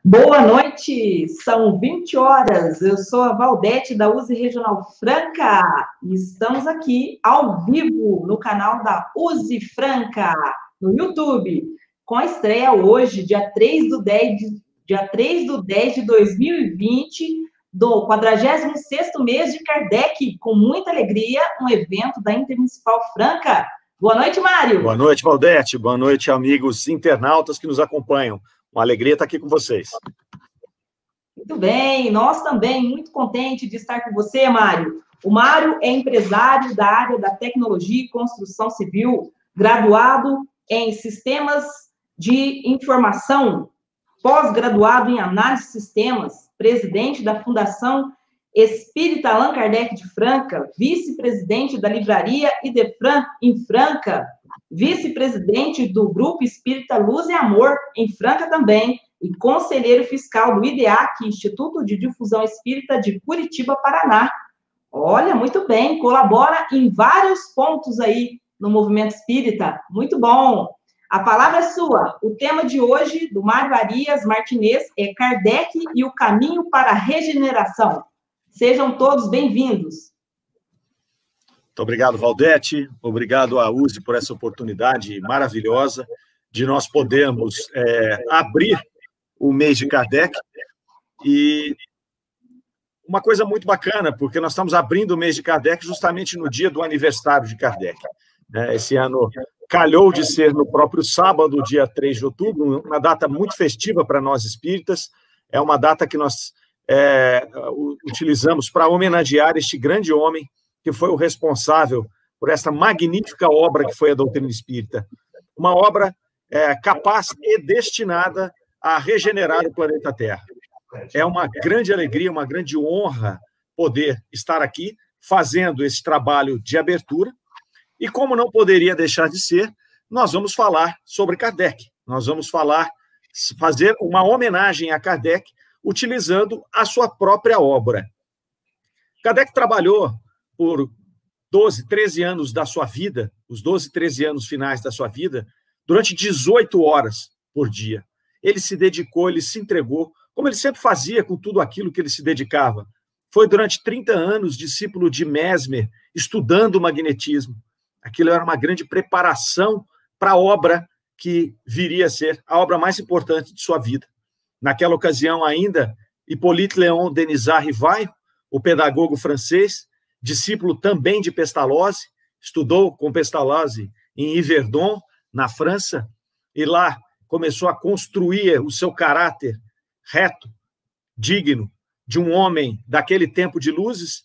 Boa noite, são 20 horas. Eu sou a Valdete da USE Regional Franca e estamos aqui ao vivo no canal da USE Franca, no YouTube, com a estreia hoje, dia 3 do 10 de 2020, do 46º mês de Kardec, com muita alegria, um evento da Intermunicipal Franca. Boa noite, Mário. Boa noite, Valdete. Boa noite, amigos internautas que nos acompanham. Uma alegria estar aqui com vocês. Muito bem, nós também, muito contentes de estar com você, Mário. O Mário é empresário da área da tecnologia e construção civil, graduado em sistemas de informação, pós-graduado em análise de sistemas, presidente da Fundação Espírita Allan Kardec de Franca, vice-presidente da Livraria Idefran em Franca, vice-presidente do Grupo Espírita Luz e Amor, em Franca também, e conselheiro fiscal do IDEAC, Instituto de Difusão Espírita de Curitiba, Paraná. Olha, muito bem, colabora em vários pontos aí no movimento espírita. Muito bom. A palavra é sua. O tema de hoje, do Mário Arias Martinez, é Kardec e o caminho para a regeneração. Sejam todos bem-vindos. Muito obrigado, Valdete. Obrigado à USE por essa oportunidade maravilhosa de nós podermos abrir o mês de Kardec. E uma coisa muito bacana, porque nós estamos abrindo o mês de Kardec justamente no dia do aniversário de Kardec. Esse ano calhou de ser no próprio sábado, dia 3 de outubro, uma data muito festiva para nós espíritas. É uma data que nós utilizamos para homenagear este grande homem que foi o responsável por essa magnífica obra que foi a doutrina espírita. Uma obra capaz e destinada a regenerar o planeta Terra. É uma grande alegria, uma grande honra poder estar aqui fazendo esse trabalho de abertura. E como não poderia deixar de ser, nós vamos falar sobre Kardec. Nós vamos fazer uma homenagem a Kardec utilizando a sua própria obra. Kardec trabalhou por 12, 13 anos da sua vida, os 12, 13 anos finais da sua vida, durante 18 horas por dia. Ele se dedicou, ele se entregou, como ele sempre fazia com tudo aquilo que ele se dedicava. Foi durante 30 anos discípulo de Mesmer, estudando o magnetismo. Aquilo era uma grande preparação para a obra que viria a ser a obra mais importante de sua vida. Naquela ocasião ainda, Hippolyte Léon Denisard Rivail, o pedagogo francês, discípulo também de Pestalozzi, estudou com Pestalozzi em Yverdon, na França, e lá começou a construir o seu caráter reto, digno de um homem daquele tempo de luzes,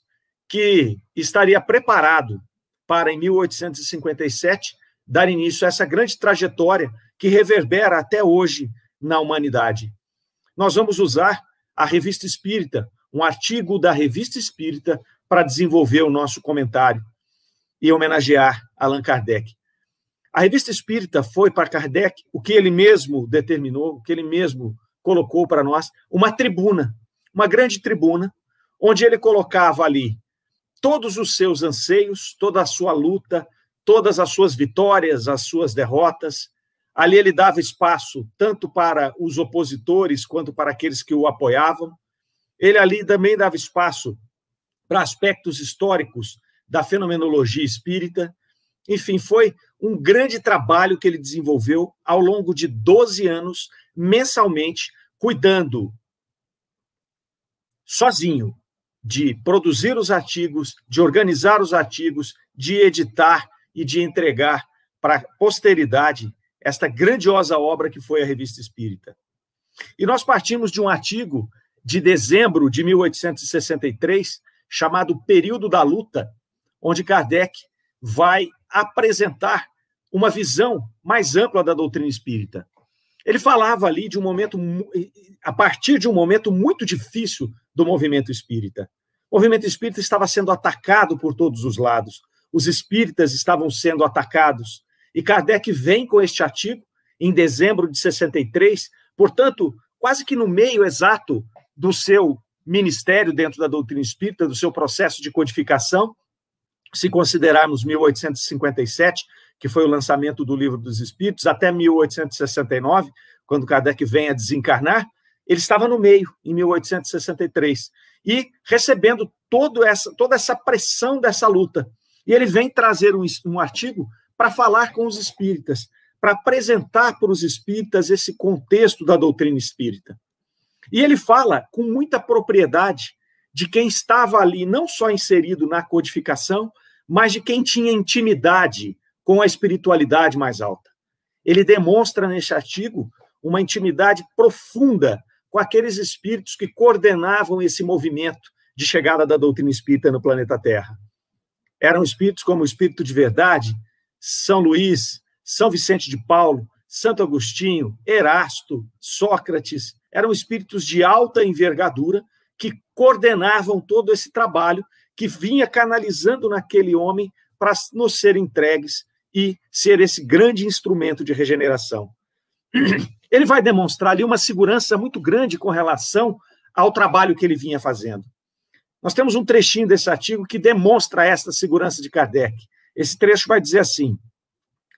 que estaria preparado para, em 1857, dar início a essa grande trajetória que reverbera até hoje na humanidade. Nós vamos usar a Revista Espírita, um artigo da Revista Espírita, para desenvolver o nosso comentário e homenagear Allan Kardec. A Revista Espírita foi para Kardec o que ele mesmo determinou, o que ele mesmo colocou para nós, uma tribuna, uma grande tribuna, onde ele colocava ali todos os seus anseios, toda a sua luta, todas as suas vitórias, as suas derrotas. Ali ele dava espaço tanto para os opositores quanto para aqueles que o apoiavam. Ele ali também dava espaço para aspectos históricos da fenomenologia espírita. Enfim, foi um grande trabalho que ele desenvolveu ao longo de 12 anos, mensalmente, cuidando sozinho de produzir os artigos, de organizar os artigos, de editar e de entregar para a posteridade esta grandiosa obra que foi a Revista Espírita. E nós partimos de um artigo de dezembro de 1863, chamado Período da Luta, onde Kardec vai apresentar uma visão mais ampla da doutrina espírita. Ele falava ali de um momento, a partir de um momento muito difícil do movimento espírita. O movimento espírita estava sendo atacado por todos os lados, os espíritas estavam sendo atacados, e Kardec vem com este artigo em dezembro de 63, portanto, quase que no meio exato do seu ministério dentro da doutrina espírita, do seu processo de codificação, se considerarmos 1857, que foi o lançamento do Livro dos Espíritos, até 1869, quando Kardec vem a desencarnar, ele estava no meio, em 1863, e recebendo toda essa pressão dessa luta. E ele vem trazer um artigo para falar com os espíritas, para apresentar para os espíritas esse contexto da doutrina espírita. E ele fala com muita propriedade de quem estava ali, não só inserido na codificação, mas de quem tinha intimidade com a espiritualidade mais alta. Ele demonstra nesse artigo uma intimidade profunda com aqueles espíritos que coordenavam esse movimento de chegada da doutrina espírita no planeta Terra. Eram espíritos como o Espírito de Verdade, São Luís, São Vicente de Paulo, Santo Agostinho, Erasto, Sócrates. Eram espíritos de alta envergadura que coordenavam todo esse trabalho que vinha canalizando naquele homem para nos ser entregues e ser esse grande instrumento de regeneração. Ele vai demonstrar ali uma segurança muito grande com relação ao trabalho que ele vinha fazendo. Nós temos um trechinho desse artigo que demonstra esta segurança de Kardec. Esse trecho vai dizer assim: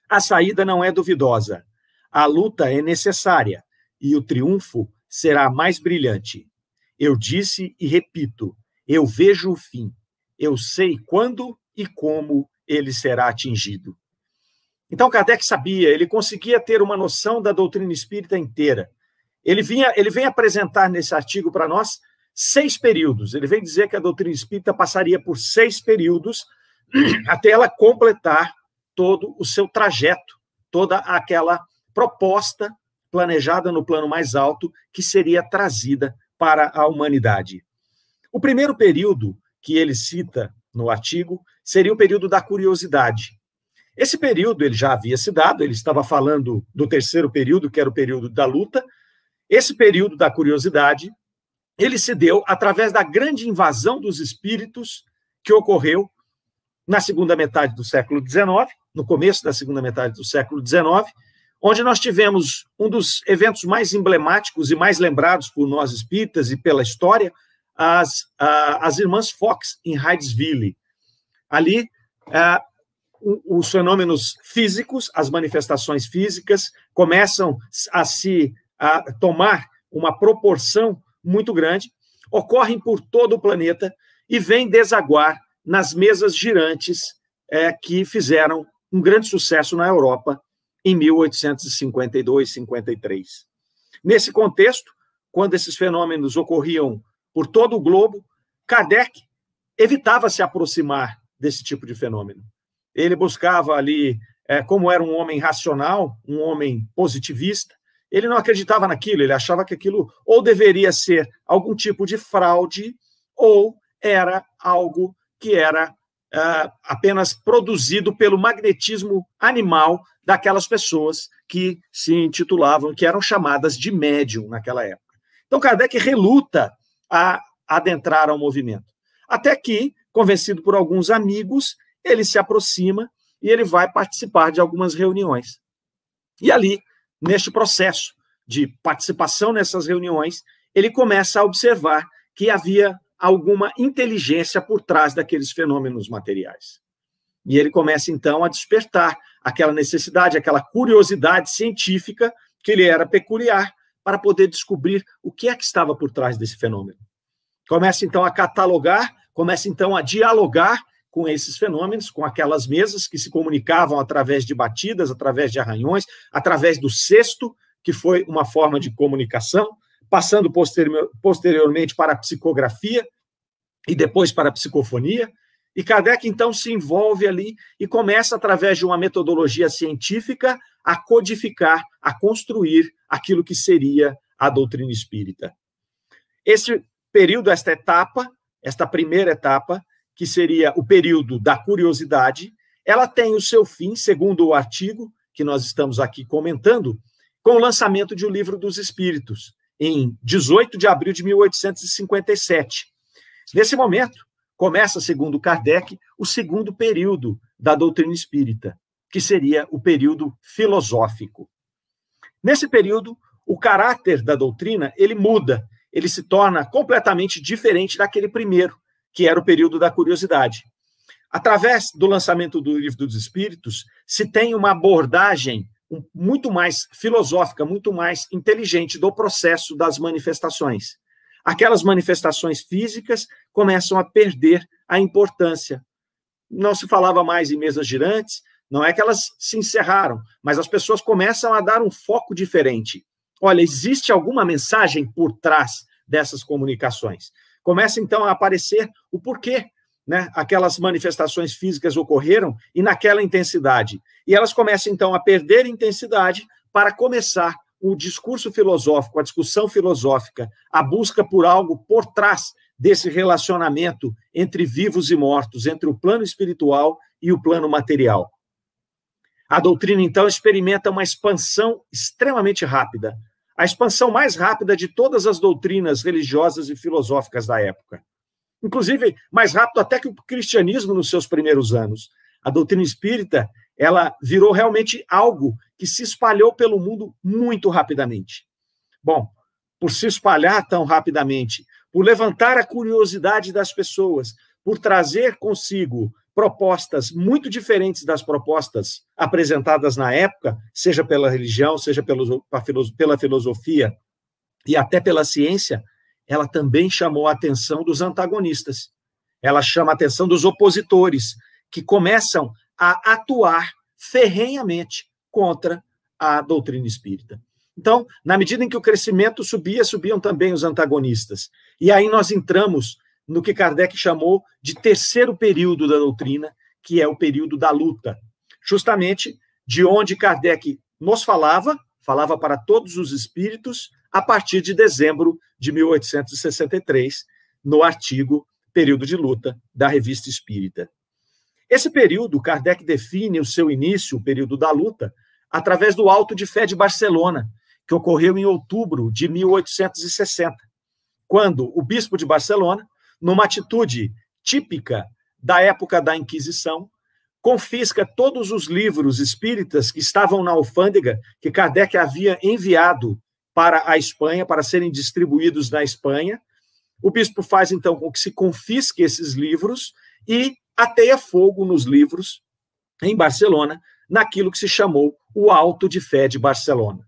a saída não é duvidosa, a luta é necessária e o triunfo será mais brilhante. Eu disse e repito, eu vejo o fim, eu sei quando e como ele será atingido. Então, Kardec sabia, ele conseguia ter uma noção da doutrina espírita inteira. Ele vem apresentar nesse artigo para nós 6 períodos. Ele vem dizer que a doutrina espírita passaria por 6 períodos até ela completar todo o seu trajeto, toda aquela proposta planejada no plano mais alto que seria trazida para a humanidade. O primeiro período que ele cita no artigo seria o período da curiosidade. Esse período ele já havia se dado, ele estava falando do terceiro período, que era o período da luta. Esse período da curiosidade, ele se deu através da grande invasão dos espíritos que ocorreu na segunda metade do século XIX, no começo da segunda metade do século XIX, onde nós tivemos um dos eventos mais emblemáticos e mais lembrados por nós espíritas e pela história, as irmãs Fox, em Hydesville. Ali, os fenômenos físicos, as manifestações físicas, começam a tomar uma proporção muito grande, ocorrem por todo o planeta e vêm desaguar nas mesas girantes que fizeram um grande sucesso na Europa em 1852, 53. Nesse contexto, quando esses fenômenos ocorriam por todo o globo, Kardec evitava se aproximar desse tipo de fenômeno. Ele buscava ali, como era um homem racional, um homem positivista, ele não acreditava naquilo, ele achava que aquilo ou deveria ser algum tipo de fraude ou era algo que era apenas produzido pelo magnetismo animal daquelas pessoas que se intitulavam, que eram chamadas de médium naquela época. Então, Kardec reluta a adentrar ao movimento. Até que, convencido por alguns amigos, ele se aproxima e ele vai participar de algumas reuniões. E ali, neste processo de participação nessas reuniões, ele começa a observar que havia alguma inteligência por trás daqueles fenômenos materiais. E ele começa, então, a despertar aquela necessidade, aquela curiosidade científica que lhe era peculiar para poder descobrir o que é que estava por trás desse fenômeno. Começa, então, a catalogar, começa, então, a dialogar com esses fenômenos, com aquelas mesas que se comunicavam através de batidas, através de arranhões, através do cesto, que foi uma forma de comunicação, passando posteriormente para a psicografia e depois para a psicofonia. E Kardec, então, se envolve ali e começa, através de uma metodologia científica, a codificar, a construir aquilo que seria a doutrina espírita. Esse período, esta etapa, esta primeira etapa, que seria o período da curiosidade, ela tem o seu fim, segundo o artigo que nós estamos aqui comentando, com o lançamento de O Livro dos Espíritos, em 18 de abril de 1857. Nesse momento, começa, segundo Kardec, o segundo período da doutrina espírita, que seria o período filosófico. Nesse período, o caráter da doutrina, ele muda, ele se torna completamente diferente daquele primeiro, que era o período da curiosidade. Através do lançamento do Livro dos Espíritos, se tem uma abordagem muito mais filosófica, muito mais inteligente do processo das manifestações. Aquelas manifestações físicas começam a perder a importância. Não se falava mais em mesas girantes, não é que elas se encerraram, mas as pessoas começam a dar um foco diferente. Olha, existe alguma mensagem por trás dessas comunicações. Começa, então, a aparecer o porquê, né, aquelas manifestações físicas ocorreram e naquela intensidade. E elas começam, então, a perder intensidade para começar o discurso filosófico, a discussão filosófica, a busca por algo por trás desse relacionamento entre vivos e mortos, entre o plano espiritual e o plano material. A doutrina, então, experimenta uma expansão extremamente rápida, a expansão mais rápida de todas as doutrinas religiosas e filosóficas da época. Inclusive, mais rápido até que o cristianismo nos seus primeiros anos. A doutrina espírita, ela virou realmente algo que se espalhou pelo mundo muito rapidamente. Bom, por se espalhar tão rapidamente, por levantar a curiosidade das pessoas, por trazer consigo propostas muito diferentes das propostas apresentadas na época, seja pela religião, seja pela filosofia e até pela ciência, ela também chamou a atenção dos antagonistas. Ela chama a atenção dos opositores, que começam a atuar ferrenhamente contra a doutrina espírita. Então, na medida em que o crescimento subia, subiam também os antagonistas. E aí nós entramos no que Kardec chamou de terceiro período da doutrina, que é o período da luta. Justamente de onde Kardec nos falava para todos os espíritos, a partir de dezembro de 1863, no artigo Período de Luta, da Revista Espírita. Esse período, Kardec define o seu início, o período da luta, através do Auto de Fé de Barcelona, que ocorreu em outubro de 1860, quando o bispo de Barcelona, numa atitude típica da época da Inquisição, confisca todos os livros espíritas que estavam na alfândega, que Kardec havia enviado para a Espanha, para serem distribuídos na Espanha. O bispo faz, então, com que se confisque esses livros e ateia fogo nos livros em Barcelona, naquilo que se chamou o Auto de Fé de Barcelona.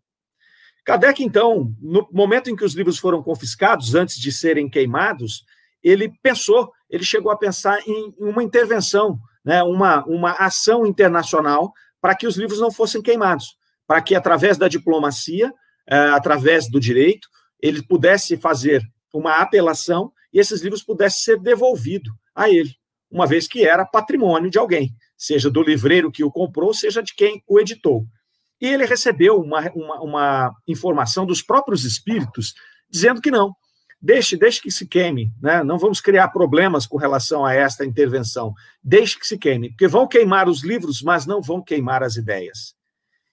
Kardec, então, no momento em que os livros foram confiscados, antes de serem queimados, ele chegou a pensar em uma intervenção, né, uma ação internacional para que os livros não fossem queimados, para que, através da diplomacia, através do direito, ele pudesse fazer uma apelação e esses livros pudessem ser devolvidos a ele, uma vez que era patrimônio de alguém, seja do livreiro que o comprou, seja de quem o editou. E ele recebeu uma informação dos próprios espíritos dizendo que não, deixe que se queime, né? Não vamos criar problemas com relação a esta intervenção, deixe que se queime, porque vão queimar os livros, mas não vão queimar as ideias.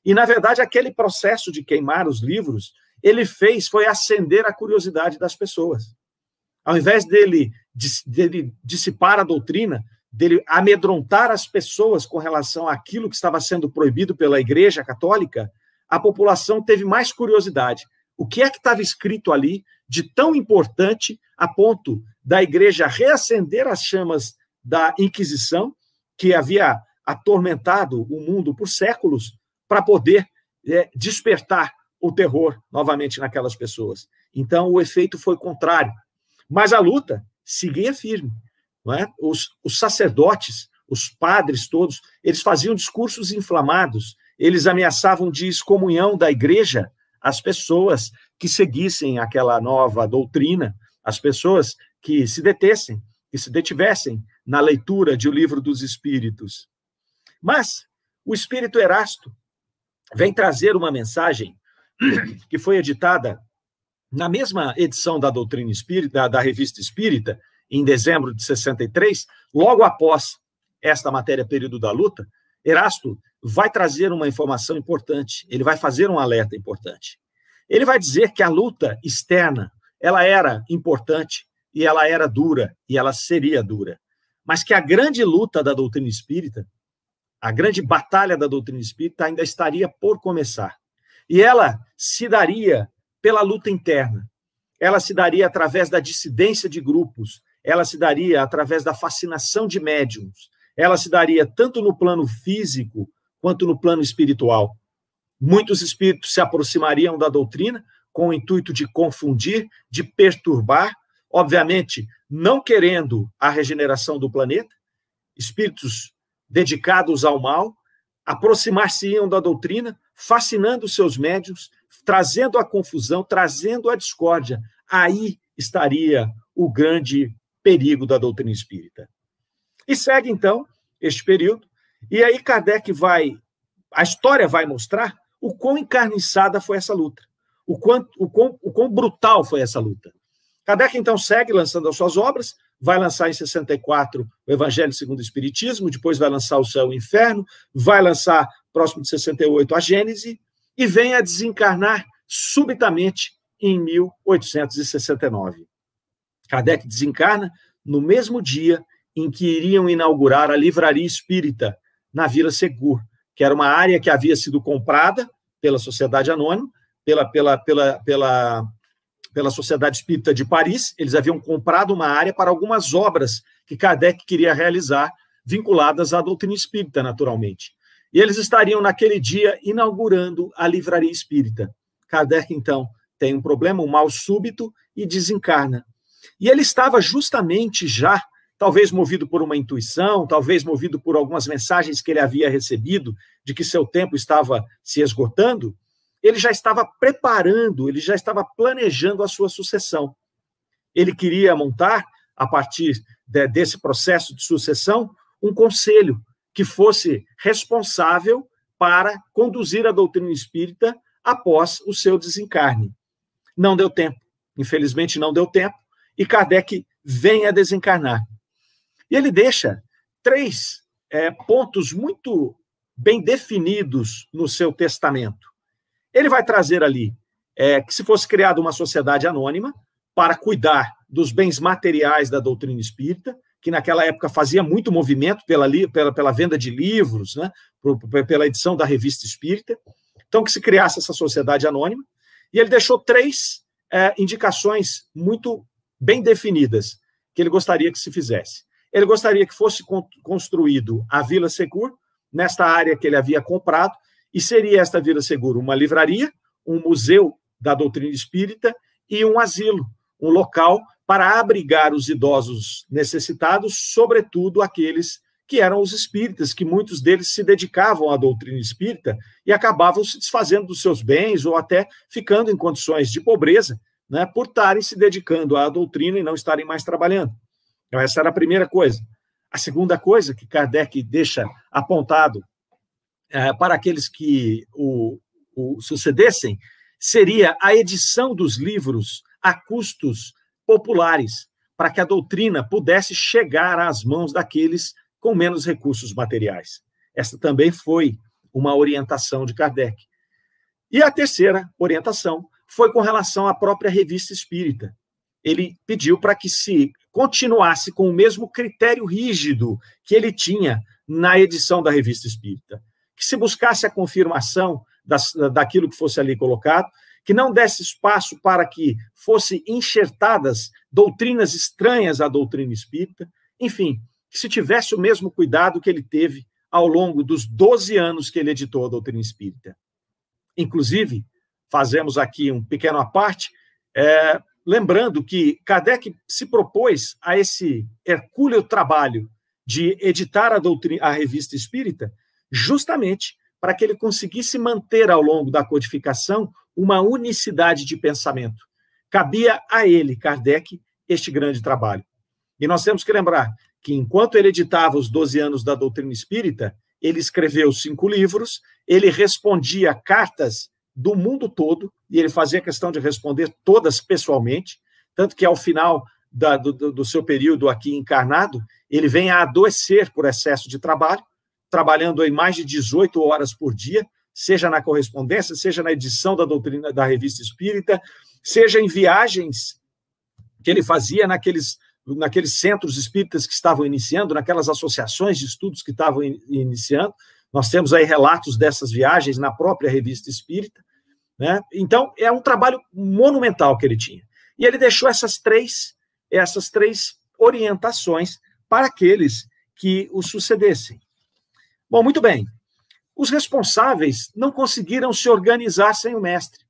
E, na verdade, aquele processo de queimar os livros, foi acender a curiosidade das pessoas. Ao invés dele dissipar a doutrina, dele amedrontar as pessoas com relação àquilo que estava sendo proibido pela Igreja Católica, a população teve mais curiosidade. O que é que estava escrito ali de tão importante a ponto da Igreja reacender as chamas da Inquisição, que havia atormentado o mundo por séculos, para poder despertar o terror novamente naquelas pessoas. Então, o efeito foi contrário. Mas a luta seguia firme. Não é? Os sacerdotes, os padres todos, eles faziam discursos inflamados, eles ameaçavam de excomunhão da Igreja as pessoas que seguissem aquela nova doutrina, as pessoas que se detessem, que se detivessem na leitura de O Livro dos Espíritos. Mas o Espírito Erasto vem trazer uma mensagem que foi editada na mesma edição da Doutrina Espírita, da Revista Espírita, em dezembro de 63, logo após esta matéria Período da Luta, Erasto vai trazer uma informação importante, ele vai fazer um alerta importante. Ele vai dizer que a luta externa, ela era importante, e ela era dura, e ela seria dura, mas que a grande luta da doutrina espírita, a grande batalha da doutrina espírita ainda estaria por começar. E ela se daria pela luta interna, ela se daria através da dissidência de grupos, ela se daria através da fascinação de médiums, ela se daria tanto no plano físico quanto no plano espiritual. Muitos espíritos se aproximariam da doutrina com o intuito de confundir, de perturbar, obviamente não querendo a regeneração do planeta. Espíritos dedicados ao mal aproximar-se-iam da doutrina, fascinando seus médiuns, trazendo a confusão, trazendo a discórdia. Aí estaria o grande perigo da doutrina espírita. E segue, então, este período, e aí Kardec a história vai mostrar o quão encarniçada foi essa luta, o quão brutal foi essa luta. Kardec, então, segue lançando as suas obras, vai lançar em 64 o Evangelho segundo o Espiritismo, depois vai lançar o Céu e o Inferno, vai lançar, próximo de 68, a Gênese, e vem a desencarnar subitamente em 1869. Kardec desencarna no mesmo dia em que iriam inaugurar a Livraria Espírita na Vila Segur, que era uma área que havia sido comprada pela Sociedade Anônima, pela Sociedade Espírita de Paris. Eles haviam comprado uma área para algumas obras que Kardec queria realizar, vinculadas à doutrina espírita, naturalmente. E eles estariam, naquele dia, inaugurando a Livraria Espírita. Kardec, então, tem um problema, um mal súbito, e desencarna. E ele estava justamente já, talvez movido por uma intuição, talvez movido por algumas mensagens que ele havia recebido, de que seu tempo estava se esgotando, ele já estava preparando, ele já estava planejando a sua sucessão. Ele queria montar, a partir desse processo de sucessão, um conselho que fosse responsável para conduzir a doutrina espírita após o seu desencarne. Não deu tempo, infelizmente não deu tempo, e Kardec vem a desencarnar. E ele deixa 3 pontos muito bem definidos no seu testamento. Ele vai trazer ali que se fosse criada uma sociedade anônima para cuidar dos bens materiais da doutrina espírita, que naquela época fazia muito movimento pela venda de livros, né, pela edição da Revista Espírita. Então, que se criasse essa sociedade anônima. E ele deixou 3 indicações muito bem definidas que ele gostaria que se fizesse. Ele gostaria que fosse construído a Vila Segur, nesta área que ele havia comprado, e seria esta Vila Segur uma livraria, um museu da doutrina espírita e um asilo, um local para abrigar os idosos necessitados, sobretudo aqueles que eram os espíritas, que muitos deles se dedicavam à doutrina espírita e acabavam se desfazendo dos seus bens ou até ficando em condições de pobreza, né, por estarem se dedicando à doutrina e não estarem mais trabalhando. Então, essa era a primeira coisa. A segunda coisa que Kardec deixa apontado para aqueles que o sucedessem seria a edição dos livros a custos populares, para que a doutrina pudesse chegar às mãos daqueles com menos recursos materiais. Essa também foi uma orientação de Kardec. E a terceira orientação foi com relação à própria Revista Espírita. Ele pediu para que se continuasse com o mesmo critério rígido que ele tinha na edição da Revista Espírita, que se buscasse a confirmação daquilo que fosse ali colocado, que não desse espaço para que fossem enxertadas doutrinas estranhas à doutrina espírita, enfim, que se tivesse o mesmo cuidado que ele teve ao longo dos 12 anos que ele editou a doutrina espírita. Inclusive, fazemos aqui um pequeno à parte, lembrando que Kardec se propôs a esse hercúleo trabalho de editar a Revista Espírita, justamente para que ele conseguisse manter ao longo da codificação uma unicidade de pensamento. Cabia a ele, Kardec, este grande trabalho. E nós temos que lembrar que, enquanto ele editava os 12 anos da doutrina espírita, ele escreveu 5 livros, ele respondia cartas do mundo todo, e ele fazia questão de responder todas pessoalmente, tanto que, ao final do seu período aqui encarnado, ele vem a adoecer por excesso de trabalho, trabalhando em mais de 18 horas por dia, seja na correspondência, seja na edição da doutrina da Revista Espírita, seja em viagens que ele fazia naqueles centros espíritas que estavam iniciando, naquelas associações de estudos que estavam iniciando. Nós temos aí relatos dessas viagens na própria Revista Espírita, né? Então, é um trabalho monumental que ele tinha. E ele deixou essas três orientações para aqueles que o sucedessem. Bom, muito bem. os responsáveis não conseguiram se organizar sem o mestre.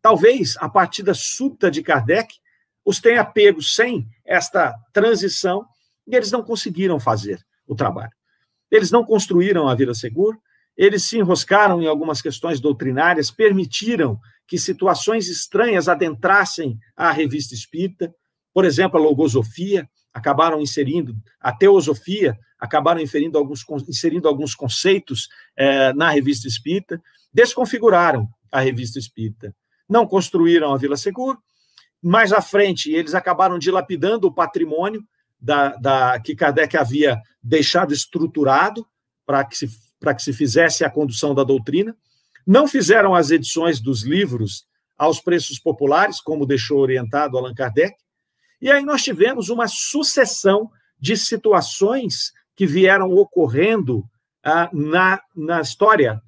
Talvez a partida súbita de Kardec os tenha pego sem esta transição e eles não conseguiram fazer o trabalho. Eles não construíram a vida segura, eles se enroscaram em algumas questões doutrinárias, permitiram que situações estranhas adentrassem a revista espírita, por exemplo, a logosofia, acabaram inserindo, a teosofia, acabaram inserindo alguns conceitos na revista espírita, desconfiguraram a revista espírita, não construíram a Vila Segura. Mais à frente, eles acabaram dilapidando o patrimônio que Kardec havia deixado estruturado para que se fizesse a condução da doutrina. Não fizeram as edições dos livros aos preços populares, como deixou orientado Allan Kardec. E aí nós tivemos uma sucessão de situações que vieram ocorrendo na história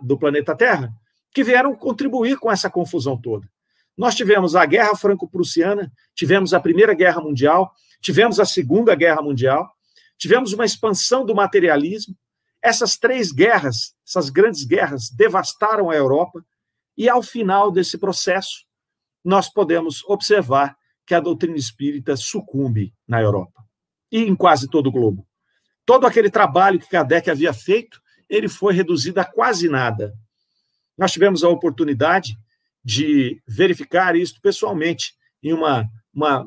do planeta Terra, que vieram contribuir com essa confusão toda. Nós tivemos a Guerra Franco-Prussiana, tivemos a Primeira Guerra Mundial, tivemos a Segunda Guerra Mundial, tivemos uma expansão do materialismo. Essas três guerras, essas grandes guerras, devastaram a Europa, e ao final desse processo, nós podemos observar que a doutrina espírita sucumbe na Europa e em quase todo o globo. Todo aquele trabalho que Kardec havia feito, ele foi reduzido a quase nada. Nós tivemos a oportunidade de verificar isso pessoalmente em uma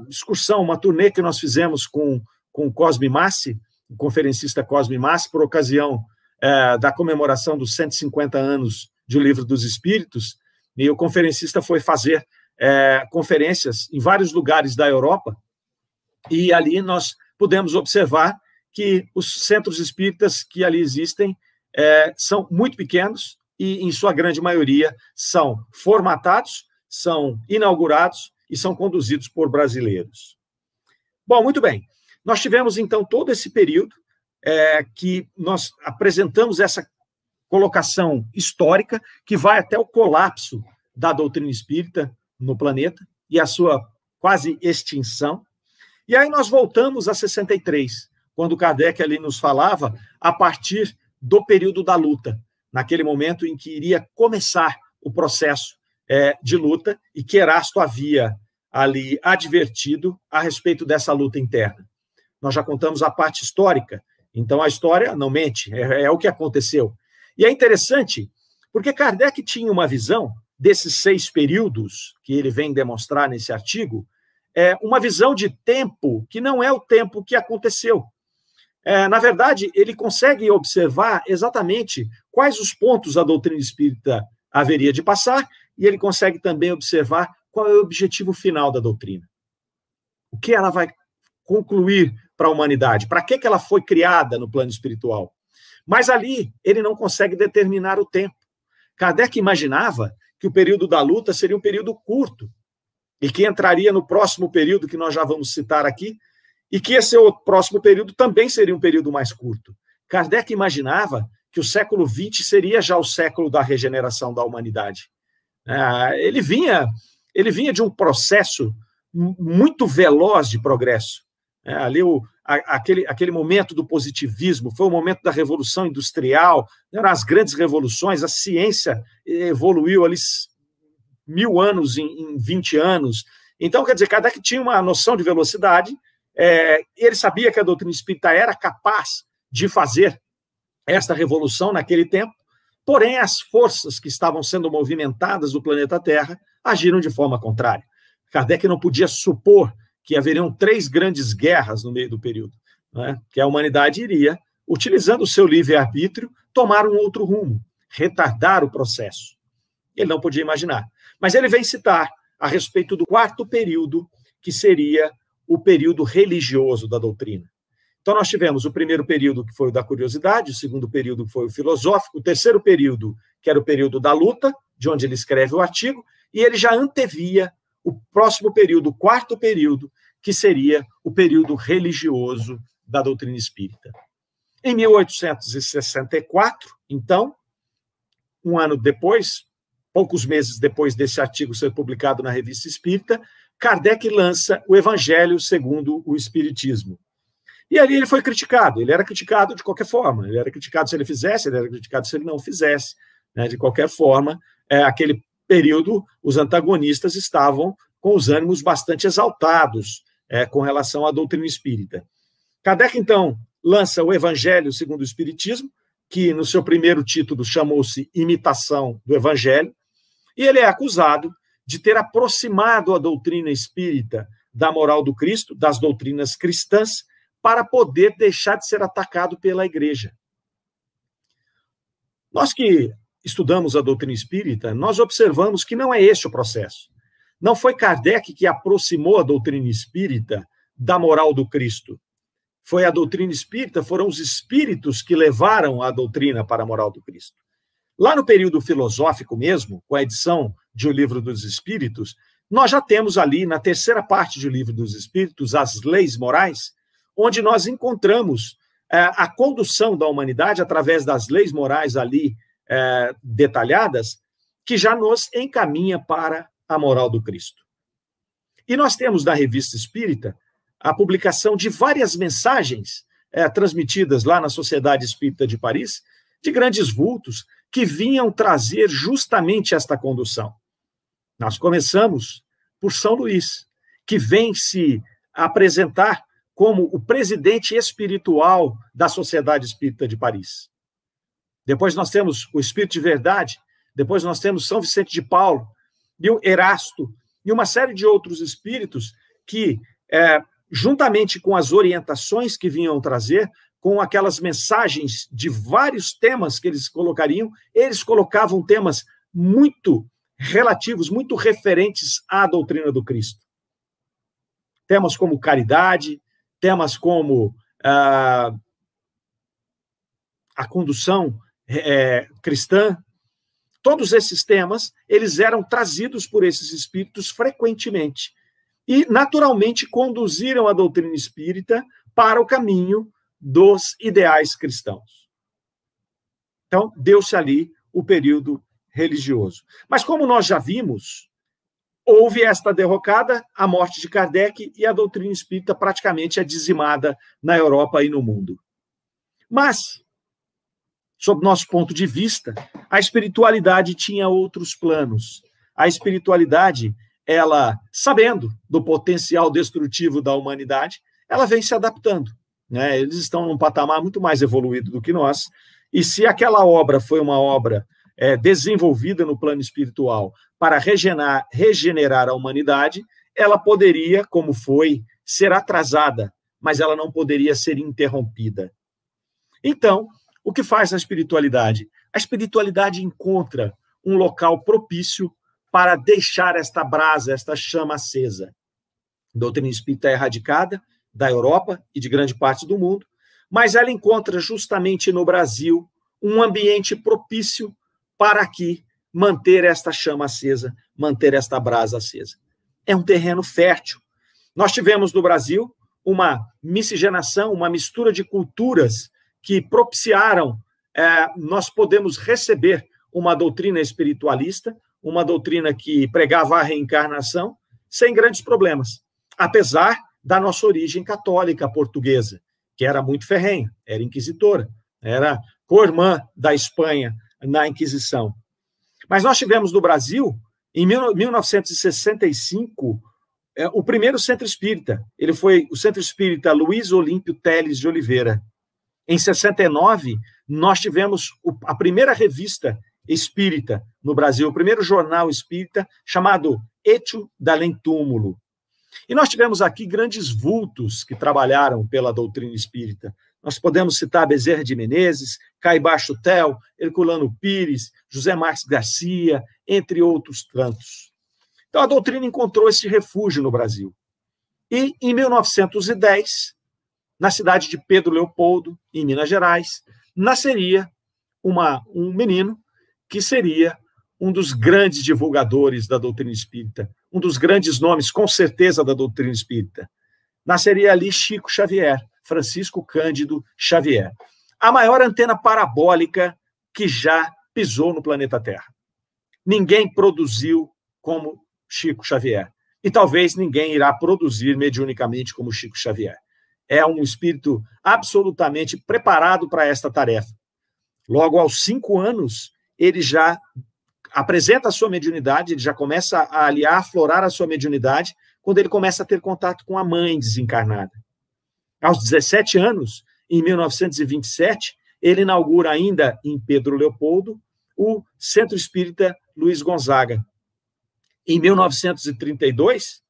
excursão, uma turnê que nós fizemos com o Cosme Massi, o conferencista Cosme Massi, por ocasião da comemoração dos 150 anos de O Livro dos Espíritos, e o conferencista foi fazer conferências em vários lugares da Europa, e ali nós pudemos observar que os centros espíritas que ali existem são muito pequenos e, em sua grande maioria, são formatados, são inaugurados e são conduzidos por brasileiros. Bom, muito bem. Nós tivemos, então, todo esse período que nós apresentamos essa colocação histórica que vai até o colapso da doutrina espírita no planeta e a sua quase extinção. E aí nós voltamos a 63, quando Kardec ali nos falava a partir do período da luta, naquele momento em que iria começar o processo de luta e que Erasto havia ali advertido a respeito dessa luta interna. Nós já contamos a parte histórica, então a história não mente, é o que aconteceu. E é interessante, porque Kardec tinha uma visão desses 6 períodos que ele vem demonstrar nesse artigo, uma visão de tempo que não é o tempo que aconteceu. Na verdade, ele consegue observar exatamente quais os pontos a doutrina espírita haveria de passar, e ele consegue também observar qual é o objetivo final da doutrina. O que ela vai concluir para a humanidade, para que ela foi criada no plano espiritual. Mas ali ele não consegue determinar o tempo. Kardec imaginava que o período da luta seria um período curto, e que entraria no próximo período que nós já vamos citar aqui, e que esse próximo período também seria um período mais curto. Kardec imaginava que o século XX seria já o século da regeneração da humanidade. Ele vinha de um processo muito veloz de progresso. Ali aquele momento do positivismo foi o momento da Revolução Industrial, eram as grandes revoluções, a ciência evoluiu ali 1000 anos em 20 anos. Então, quer dizer, Kardec tinha uma noção de velocidade, ele sabia que a doutrina espírita era capaz de fazer esta revolução naquele tempo, porém as forças que estavam sendo movimentadas no planeta Terra agiram de forma contrária. Kardec não podia supor que haveriam 3 grandes guerras no meio do período, né? Que a humanidade iria, utilizando o seu livre-arbítrio, tomar um outro rumo, retardar o processo. Ele não podia imaginar. Mas ele vem citar a respeito do 4º período, que seria o período religioso da doutrina. Então, nós tivemos o primeiro período, que foi o da curiosidade, o segundo período, que foi o filosófico, o terceiro período, que era o período da luta, de onde ele escreve o artigo, e ele já antevia o próximo período, o 4º período, que seria o período religioso da doutrina espírita. Em 1864, então, um ano depois, poucos meses depois desse artigo ser publicado na Revista Espírita, Kardec lança o Evangelho segundo o Espiritismo. E ali ele foi criticado. Ele era criticado de qualquer forma. Ele era criticado se ele fizesse, ele era criticado se ele não fizesse. Né? De qualquer forma, aquele período, os antagonistas estavam com os ânimos bastante exaltados com relação à doutrina espírita. Kardec, então, lança o Evangelho segundo o Espiritismo, que no seu primeiro título chamou-se Imitação do Evangelho, e ele é acusado de ter aproximado a doutrina espírita da moral do Cristo, das doutrinas cristãs, para poder deixar de ser atacado pela Igreja. Nós que estudamos a doutrina espírita, nós observamos que não é este o processo. Não foi Kardec que aproximou a doutrina espírita da moral do Cristo. Foi a doutrina espírita, foram os espíritos que levaram a doutrina para a moral do Cristo. Lá no período filosófico mesmo, com a edição de O Livro dos Espíritos, nós já temos ali, na terceira parte de O Livro dos Espíritos, as leis morais, onde nós encontramos a condução da humanidade através das leis morais ali detalhadas, que já nos encaminha para a moral do Cristo. E nós temos na Revista Espírita a publicação de várias mensagens transmitidas lá na Sociedade Espírita de Paris, de grandes vultos, que vinham trazer justamente esta condução. Nós começamos por São Luís, que vem se apresentar como o presidente espiritual da Sociedade Espírita de Paris. Depois nós temos o Espírito de Verdade, depois nós temos São Vicente de Paulo, e o Erasto, e uma série de outros espíritos que, juntamente com as orientações que vinham trazer, com aquelas mensagens de vários temas que eles colocariam, eles colocavam temas muito relativos, muito referentes à doutrina do Cristo. Temas como caridade, temas como a condução cristã, todos esses temas, eles eram trazidos por esses espíritos frequentemente e, naturalmente, conduziram a doutrina espírita para o caminho dos ideais cristãos. Então, deu-se ali o período religioso. Mas, como nós já vimos, houve esta derrocada, a morte de Kardec, e a doutrina espírita praticamente é dizimada na Europa e no mundo. Mas, sob nosso ponto de vista, a espiritualidade tinha outros planos. A espiritualidade, ela, sabendo do potencial destrutivo da humanidade, ela vem se adaptando. Né? Eles estão num patamar muito mais evoluído do que nós, e se aquela obra foi uma obra desenvolvida no plano espiritual para regenerar a humanidade, ela poderia, como foi, ser atrasada, mas ela não poderia ser interrompida. Então, o que faz a espiritualidade? A espiritualidade encontra um local propício para deixar esta brasa, esta chama acesa. A doutrina espírita é erradicada da Europa e de grande parte do mundo, mas ela encontra justamente no Brasil um ambiente propício para aqui manter esta chama acesa, manter esta brasa acesa. É um terreno fértil. Nós tivemos no Brasil uma miscigenação, uma mistura de culturas que propiciaram nós podemos receber uma doutrina espiritualista, uma doutrina que pregava a reencarnação, sem grandes problemas, apesar da nossa origem católica portuguesa, que era muito ferrenha, era inquisitora, era co-irmã da Espanha na Inquisição. Mas nós tivemos no Brasil, em 1965, o primeiro centro espírita. Ele foi o Centro Espírita Luiz Olímpio Teles de Oliveira. Em 69, nós tivemos a primeira revista espírita no Brasil, o primeiro jornal espírita, chamado Étio d'Além Túmulo. E nós tivemos aqui grandes vultos que trabalharam pela doutrina espírita. Nós podemos citar Bezerra de Menezes, Caibá Chutel, Herculano Pires, José Marques Garcia, entre outros tantos. Então, a doutrina encontrou esse refúgio no Brasil. E, em 1910, na cidade de Pedro Leopoldo, em Minas Gerais, nasceria um menino que seria um dos grandes divulgadores da doutrina espírita, um dos grandes nomes, com certeza, da doutrina espírita. Nasceria ali Chico Xavier, Francisco Cândido Xavier, a maior antena parabólica que já pisou no planeta Terra. Ninguém produziu como Chico Xavier. E talvez ninguém irá produzir mediunicamente como Chico Xavier. é um espírito absolutamente preparado para esta tarefa. Logo aos 5 anos, ele já apresenta a sua mediunidade, ele já começa a aflorar a sua mediunidade, quando ele começa a ter contato com a mãe desencarnada. Aos 17 anos, em 1927, ele inaugura ainda em Pedro Leopoldo o Centro Espírita Luiz Gonzaga. Em 1932,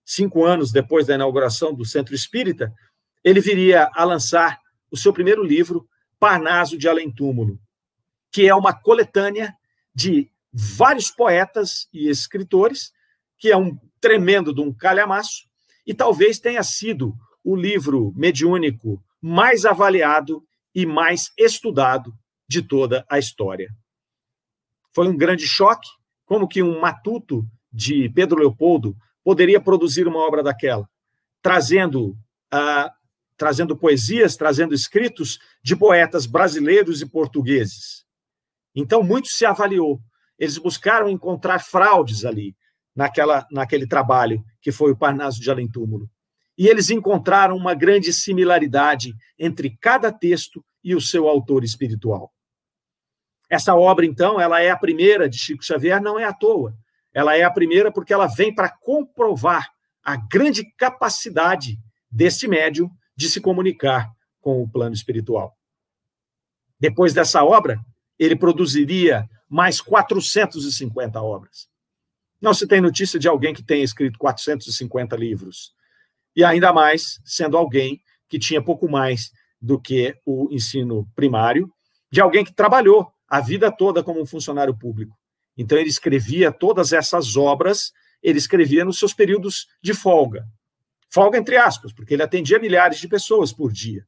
5 anos depois da inauguração do Centro Espírita, ele viria a lançar o seu primeiro livro, Parnaso de Além Túmulo, que é uma coletânea de vários poetas e escritores, que é um tremendo de um calhamaço, e talvez tenha sido o livro mediúnico mais avaliado e mais estudado de toda a história. Foi um grande choque, como que um matuto de Pedro Leopoldo poderia produzir uma obra daquela, trazendo poesias, trazendo escritos de poetas brasileiros e portugueses. Então, muito se avaliou. Eles buscaram encontrar fraudes ali, naquele trabalho, que foi o Parnaso de Além Túmulo. E eles encontraram uma grande similaridade entre cada texto e o seu autor espiritual. Essa obra, então, ela é a primeira de Chico Xavier, não é à toa. Ela é a primeira porque ela vem para comprovar a grande capacidade desse médium de se comunicar com o plano espiritual. Depois dessa obra, ele produziria mais 450 obras. Não se tem notícia de alguém que tenha escrito 450 livros. E ainda mais sendo alguém que tinha pouco mais do que o ensino primário, de alguém que trabalhou a vida toda como um funcionário público. Então, ele escrevia todas essas obras, ele escrevia nos seus períodos de folga. Folga entre aspas, porque ele atendia milhares de pessoas por dia.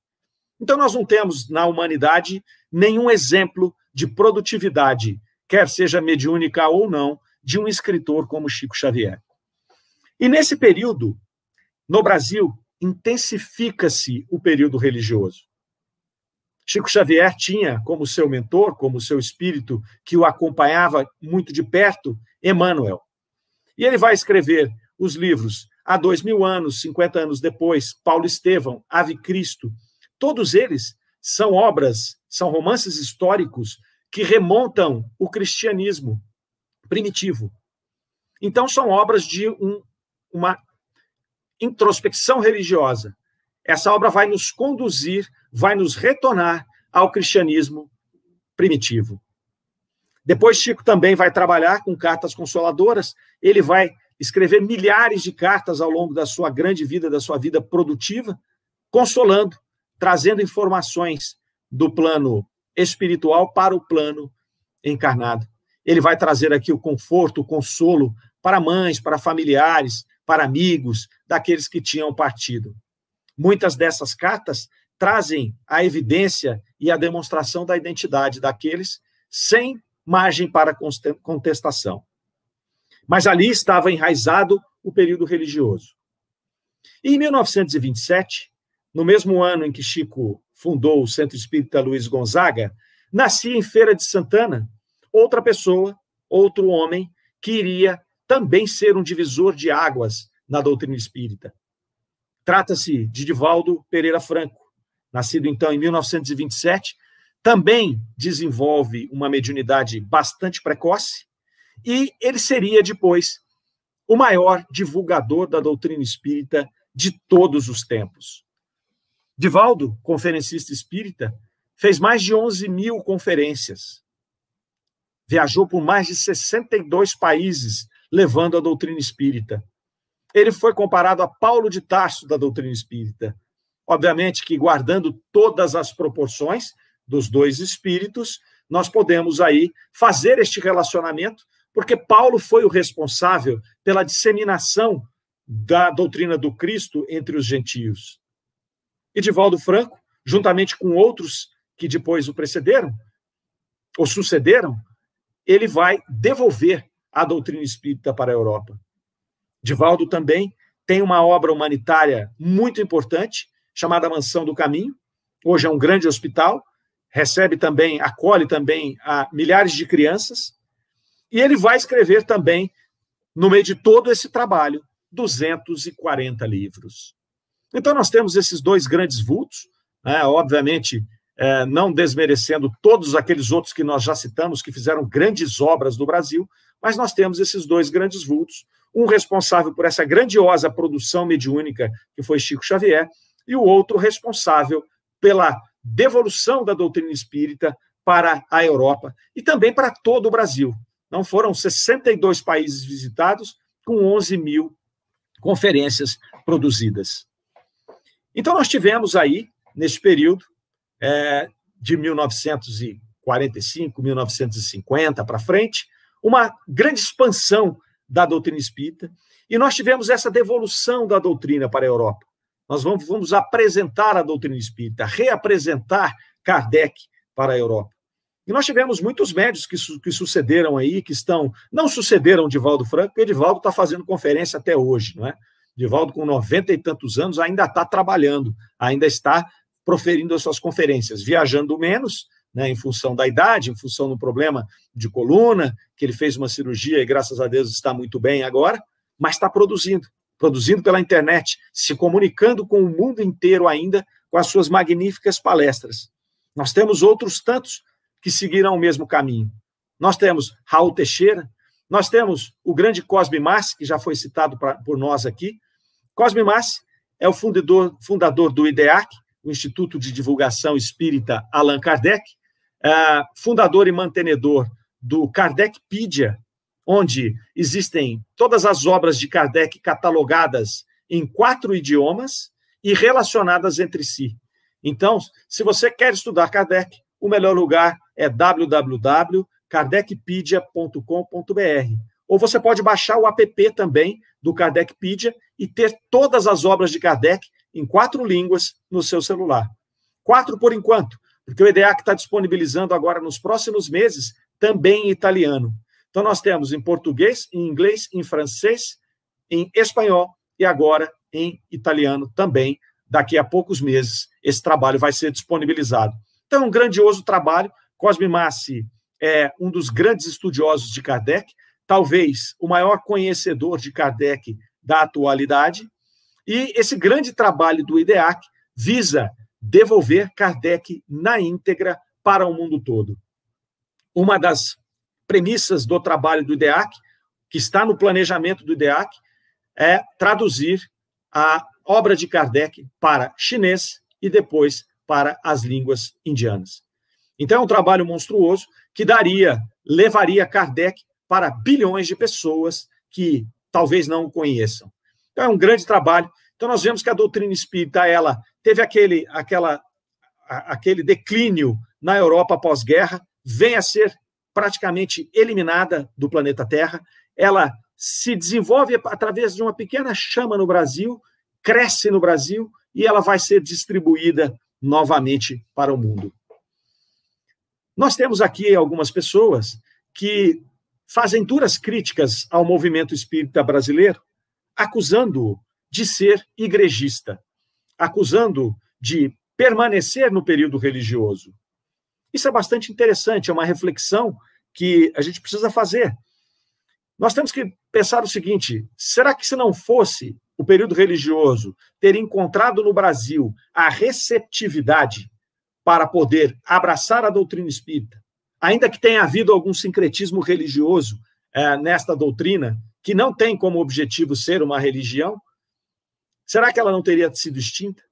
Então, nós não temos na humanidade nenhum exemplo de produtividade, quer seja mediúnica ou não, de um escritor como Chico Xavier. E nesse período, no Brasil, intensifica-se o período religioso. Chico Xavier tinha como seu mentor, como seu espírito que o acompanhava muito de perto, Emmanuel. E ele vai escrever os livros há 2000 anos, 50 anos depois, Paulo Estevão, Ave Cristo. Todos eles são obras, são romances históricos que remontam o cristianismo primitivo. Então, são obras de uma introspecção religiosa. Essa obra vai nos conduzir, vai nos retornar ao cristianismo primitivo. Depois, Chico também vai trabalhar com cartas consoladoras, ele vai escrever milhares de cartas ao longo da sua grande vida, da sua vida produtiva, consolando, trazendo informações do plano espiritual para o plano encarnado. Ele vai trazer aqui o conforto, o consolo para mães, para familiares, para amigos, daqueles que tinham partido. Muitas dessas cartas trazem a evidência e a demonstração da identidade daqueles sem margem para contestação. Mas ali estava enraizado o período religioso. E em 1927, no mesmo ano em que Chico fundou o Centro Espírita Luiz Gonzaga, nascia em Feira de Santana outra pessoa, outro homem, que iria também ser um divisor de águas na doutrina espírita. Trata-se de Divaldo Pereira Franco, nascido então em 1927, também desenvolve uma mediunidade bastante precoce, e ele seria depois o maior divulgador da doutrina espírita de todos os tempos. Divaldo, conferencista espírita, fez mais de 11.000 conferências. Viajou por mais de 62 países, levando a doutrina espírita. Ele foi comparado a Paulo de Tarso da doutrina espírita. Obviamente que, guardando todas as proporções dos dois espíritos, nós podemos aí fazer este relacionamento, porque Paulo foi o responsável pela disseminação da doutrina do Cristo entre os gentios. E Divaldo Franco, juntamente com outros que depois o precederam, ou sucederam, ele vai devolver a doutrina espírita para a Europa. Divaldo também tem uma obra humanitária muito importante, chamada Mansão do Caminho. Hoje é um grande hospital, recebe também, acolhe também a milhares de crianças, e ele vai escrever também, no meio de todo esse trabalho, 240 livros. Então, nós temos esses dois grandes vultos, né? Obviamente, não desmerecendo todos aqueles outros que nós já citamos, que fizeram grandes obras no Brasil, mas nós temos esses dois grandes vultos, um responsável por essa grandiosa produção mediúnica, que foi Chico Xavier, e o outro responsável pela devolução da doutrina espírita para a Europa e também para todo o Brasil. Não foram 62 países visitados, com 11 mil conferências produzidas. Então, nós tivemos aí, nesse período, de 1945, 1950 para frente, uma grande expansão da doutrina espírita, e nós tivemos essa devolução da doutrina para a Europa. Nós vamos apresentar a doutrina espírita, reapresentar Kardec para a Europa. E nós tivemos muitos médios que sucederam aí, não sucederam Divaldo Franco, porque Divaldo está fazendo conferência até hoje, não é? Divaldo, com 90 e tantos anos, ainda está trabalhando, ainda está proferindo as suas conferências, viajando menos, né, em função da idade, em função do problema de coluna, que ele fez uma cirurgia e, graças a Deus, está muito bem agora, mas está produzindo pela internet, se comunicando com o mundo inteiro ainda, com as suas magníficas palestras. Nós temos outros tantos que seguirão o mesmo caminho. Nós temos Raul Teixeira, nós temos o grande Cosme Massi, que já foi citado por nós aqui. Cosme Massi é o fundador do IDEAC, o Instituto de Divulgação Espírita Allan Kardec, fundador e mantenedor do Kardecpedia, onde existem todas as obras de Kardec catalogadas em 4 idiomas e relacionadas entre si. Então, se você quer estudar Kardec, o melhor lugar é www.kardecpedia.com.br. Ou você pode baixar o app também do Kardecpedia e ter todas as obras de Kardec em 4 línguas no seu celular. 4 por enquanto, porque o EDEAC está disponibilizando agora nos próximos meses também em italiano. Então nós temos em português, em inglês, em francês, em espanhol e agora em italiano também. Daqui a poucos meses esse trabalho vai ser disponibilizado. Então é um grandioso trabalho. Cosme Massi é um dos grandes estudiosos de Kardec, talvez o maior conhecedor de Kardec da atualidade, e esse grande trabalho do IDEAC visa devolver Kardec na íntegra para o mundo todo. Uma das premissas do trabalho do IDEAC, que está no planejamento do IDEAC, é traduzir a obra de Kardec para chinês e depois para as línguas indianas. Então é um trabalho monstruoso que levaria Kardec para bilhões de pessoas que talvez não o conheçam. Então é um grande trabalho. Então nós vemos que a doutrina espírita ela teve aquele declínio na Europa pós-guerra, vem a ser praticamente eliminada do planeta Terra, ela se desenvolve através de uma pequena chama no Brasil, cresce no Brasil e ela vai ser distribuída novamente para o mundo. Nós temos aqui algumas pessoas que fazem duras críticas ao movimento espírita brasileiro, acusando-o de ser igrejista, acusando-o de permanecer no período religioso. Isso é bastante interessante, é uma reflexão que a gente precisa fazer. Nós temos que pensar o seguinte: será que se não fosse o período religioso ter encontrado no Brasil a receptividade para poder abraçar a doutrina espírita, ainda que tenha havido algum sincretismo religioso nesta doutrina, que não tem como objetivo ser uma religião, será que ela não teria sido extinta?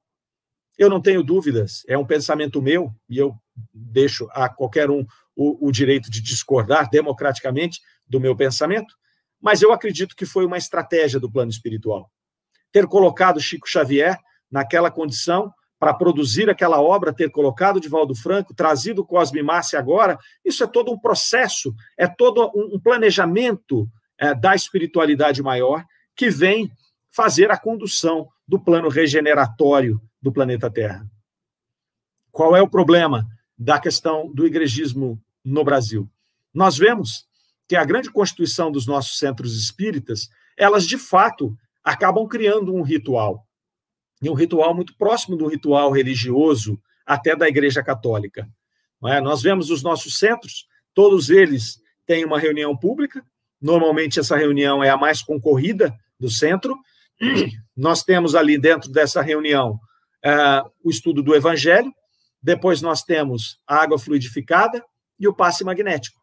Eu não tenho dúvidas, é um pensamento meu, e eu deixo a qualquer um o direito de discordar democraticamente do meu pensamento, mas eu acredito que foi uma estratégia do plano espiritual. Ter colocado Chico Xavier naquela condição para produzir aquela obra, ter colocado Divaldo Franco, trazido Cosme Massi agora, isso é todo um processo, é todo um planejamento da espiritualidade maior que vem fazer a condução do plano regeneratório do planeta Terra. Qual é o problema da questão do igrejismo no Brasil? Nós vemos que a grande constituição dos nossos centros espíritas, elas de fato acabam criando um ritual, e um ritual muito próximo do ritual religioso, até da Igreja Católica. Não é? Nós vemos os nossos centros, todos eles têm uma reunião pública, normalmente essa reunião é a mais concorrida do centro, nós temos ali dentro dessa reunião o estudo do Evangelho, depois nós temos a água fluidificada e o passe magnético.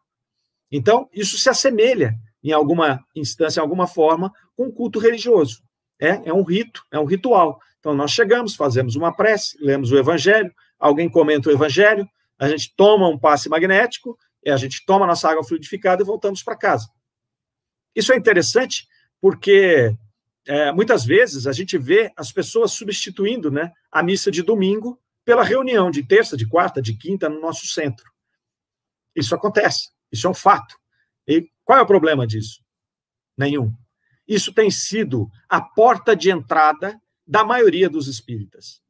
Então, isso se assemelha, em alguma instância, em alguma forma, com o culto religioso. É um rito, é um ritual. Então, nós chegamos, fazemos uma prece, lemos o Evangelho, alguém comenta o Evangelho, a gente toma um passe magnético, a gente toma a nossa água fluidificada e voltamos para casa. Isso é interessante porque muitas vezes a gente vê as pessoas substituindo, né, a missa de domingo pela reunião de terça, de quarta, de quinta no nosso centro. Isso acontece, isso é um fato. E qual é o problema disso? Nenhum. Isso tem sido a porta de entrada da maioria dos espíritas.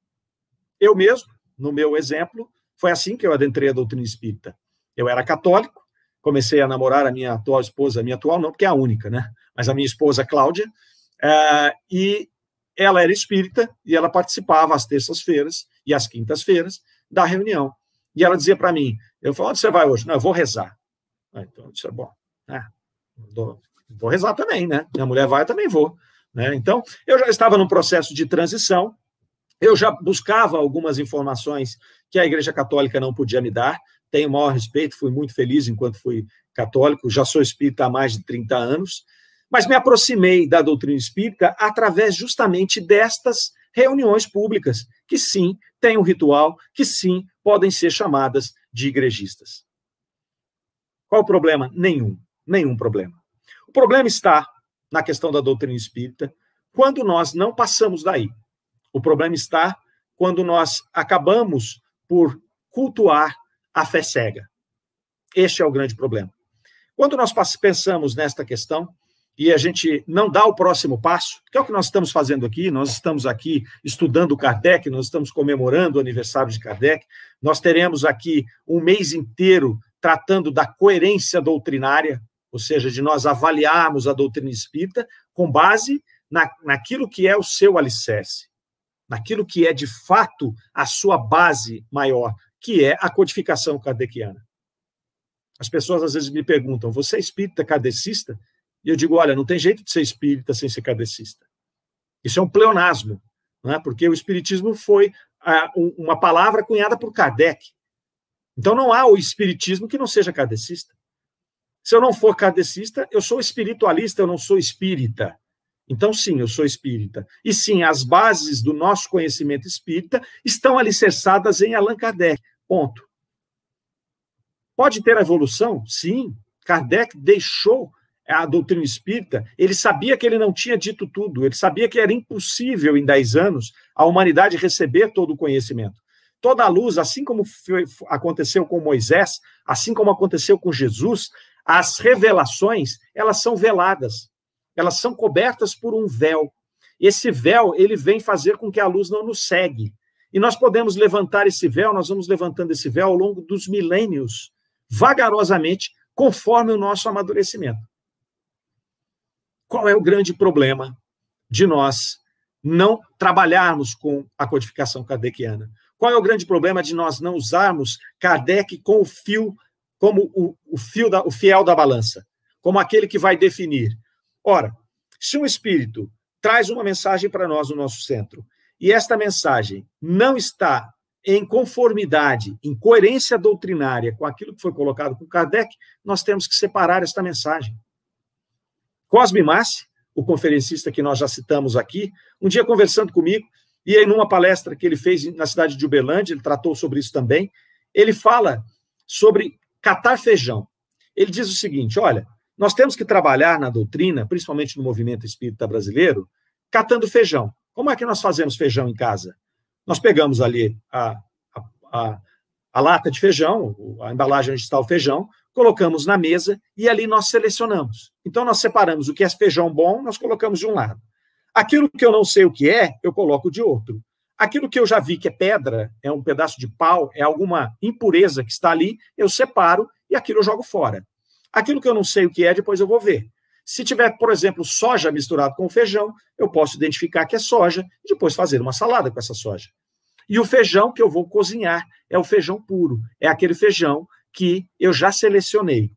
Eu mesmo, no meu exemplo, foi assim que eu adentrei a doutrina espírita. Eu era católico, comecei a namorar a minha atual esposa, a minha atual não, porque é a única, né? Mas a minha esposa, Cláudia, e ela era espírita e ela participava às terças-feiras e às quintas-feiras da reunião. E ela dizia para mim, eu falei, onde você vai hoje? Não, eu vou rezar. Então, eu disse, bom, vou rezar também, né? Minha mulher vai, eu também vou. Né? Então, eu já estava num processo de transição, eu já buscava algumas informações que a Igreja Católica não podia me dar, tenho o maior respeito, fui muito feliz enquanto fui católico, já sou espírita há mais de 30 anos, mas me aproximei da doutrina espírita através justamente destas reuniões públicas, que sim, têm um ritual, que sim, podem ser chamadas de igrejistas. Qual o problema? Nenhum problema. O problema está na questão da doutrina espírita, quando nós não passamos daí. O problema está quando nós acabamos por cultuar a fé cega. Este é o grande problema. Quando nós pensamos nesta questão e a gente não dá o próximo passo, que é o que nós estamos fazendo aqui, nós estamos aqui estudando Kardec, nós estamos comemorando o aniversário de Kardec, nós teremos aqui um mês inteiro tratando da coerência doutrinária, ou seja, de nós avaliarmos a doutrina espírita com base naquilo que é o seu alicerce, naquilo que é, de fato, a sua base maior, que é a codificação kardeciana. As pessoas, às vezes, me perguntam, você é espírita kardecista? E eu digo, olha, não tem jeito de ser espírita sem ser kardecista. Isso é um pleonasmo, não é? Porque o espiritismo foi uma palavra cunhada por Kardec. Então, não há o espiritismo que não seja kardecista. Se eu não for kardecista, eu sou espiritualista, eu não sou espírita. Então, sim, eu sou espírita. E sim, as bases do nosso conhecimento espírita estão alicerçadas em Allan Kardec. Ponto. Pode ter a evolução? Sim. Kardec deixou a doutrina espírita, ele sabia que ele não tinha dito tudo, ele sabia que era impossível, em 10 anos, a humanidade receber todo o conhecimento. Toda a luz, assim como aconteceu com Moisés, assim como aconteceu com Jesus, as revelações, elas são veladas. Elas são cobertas por um véu. Esse véu, ele vem fazer com que a luz não nos cegue. E nós podemos levantar esse véu, nós vamos levantando esse véu ao longo dos milênios, vagarosamente, conforme o nosso amadurecimento. Qual é o grande problema de nós não trabalharmos com a codificação kardeciana? Qual é o grande problema de nós não usarmos Kardec com o fio, como o fiel da balança, como aquele que vai definir? Ora, se um espírito traz uma mensagem para nós no nosso centro, e esta mensagem não está em conformidade, em coerência doutrinária com aquilo que foi colocado por Kardec, nós temos que separar esta mensagem. Cosme Massi, o conferencista que nós já citamos aqui, um dia conversando comigo, e aí numa palestra que ele fez na cidade de Uberlândia, ele tratou sobre isso também, ele fala sobre catar feijão. Ele diz o seguinte, olha, nós temos que trabalhar na doutrina, principalmente no movimento espírita brasileiro, catando feijão. Como é que nós fazemos feijão em casa? Nós pegamos ali a lata de feijão, a embalagem onde está o feijão, colocamos na mesa e ali nós selecionamos. Então, nós separamos o que é feijão bom, nós colocamos de um lado. Aquilo que eu não sei o que é, eu coloco de outro. Aquilo que eu já vi que é pedra, é um pedaço de pau, é alguma impureza que está ali, eu separo e aquilo eu jogo fora. Aquilo que eu não sei o que é, depois eu vou ver. Se tiver, por exemplo, soja misturado com feijão, eu posso identificar que é soja e depois fazer uma salada com essa soja. E o feijão que eu vou cozinhar é o feijão puro, é aquele feijão que eu já selecionei.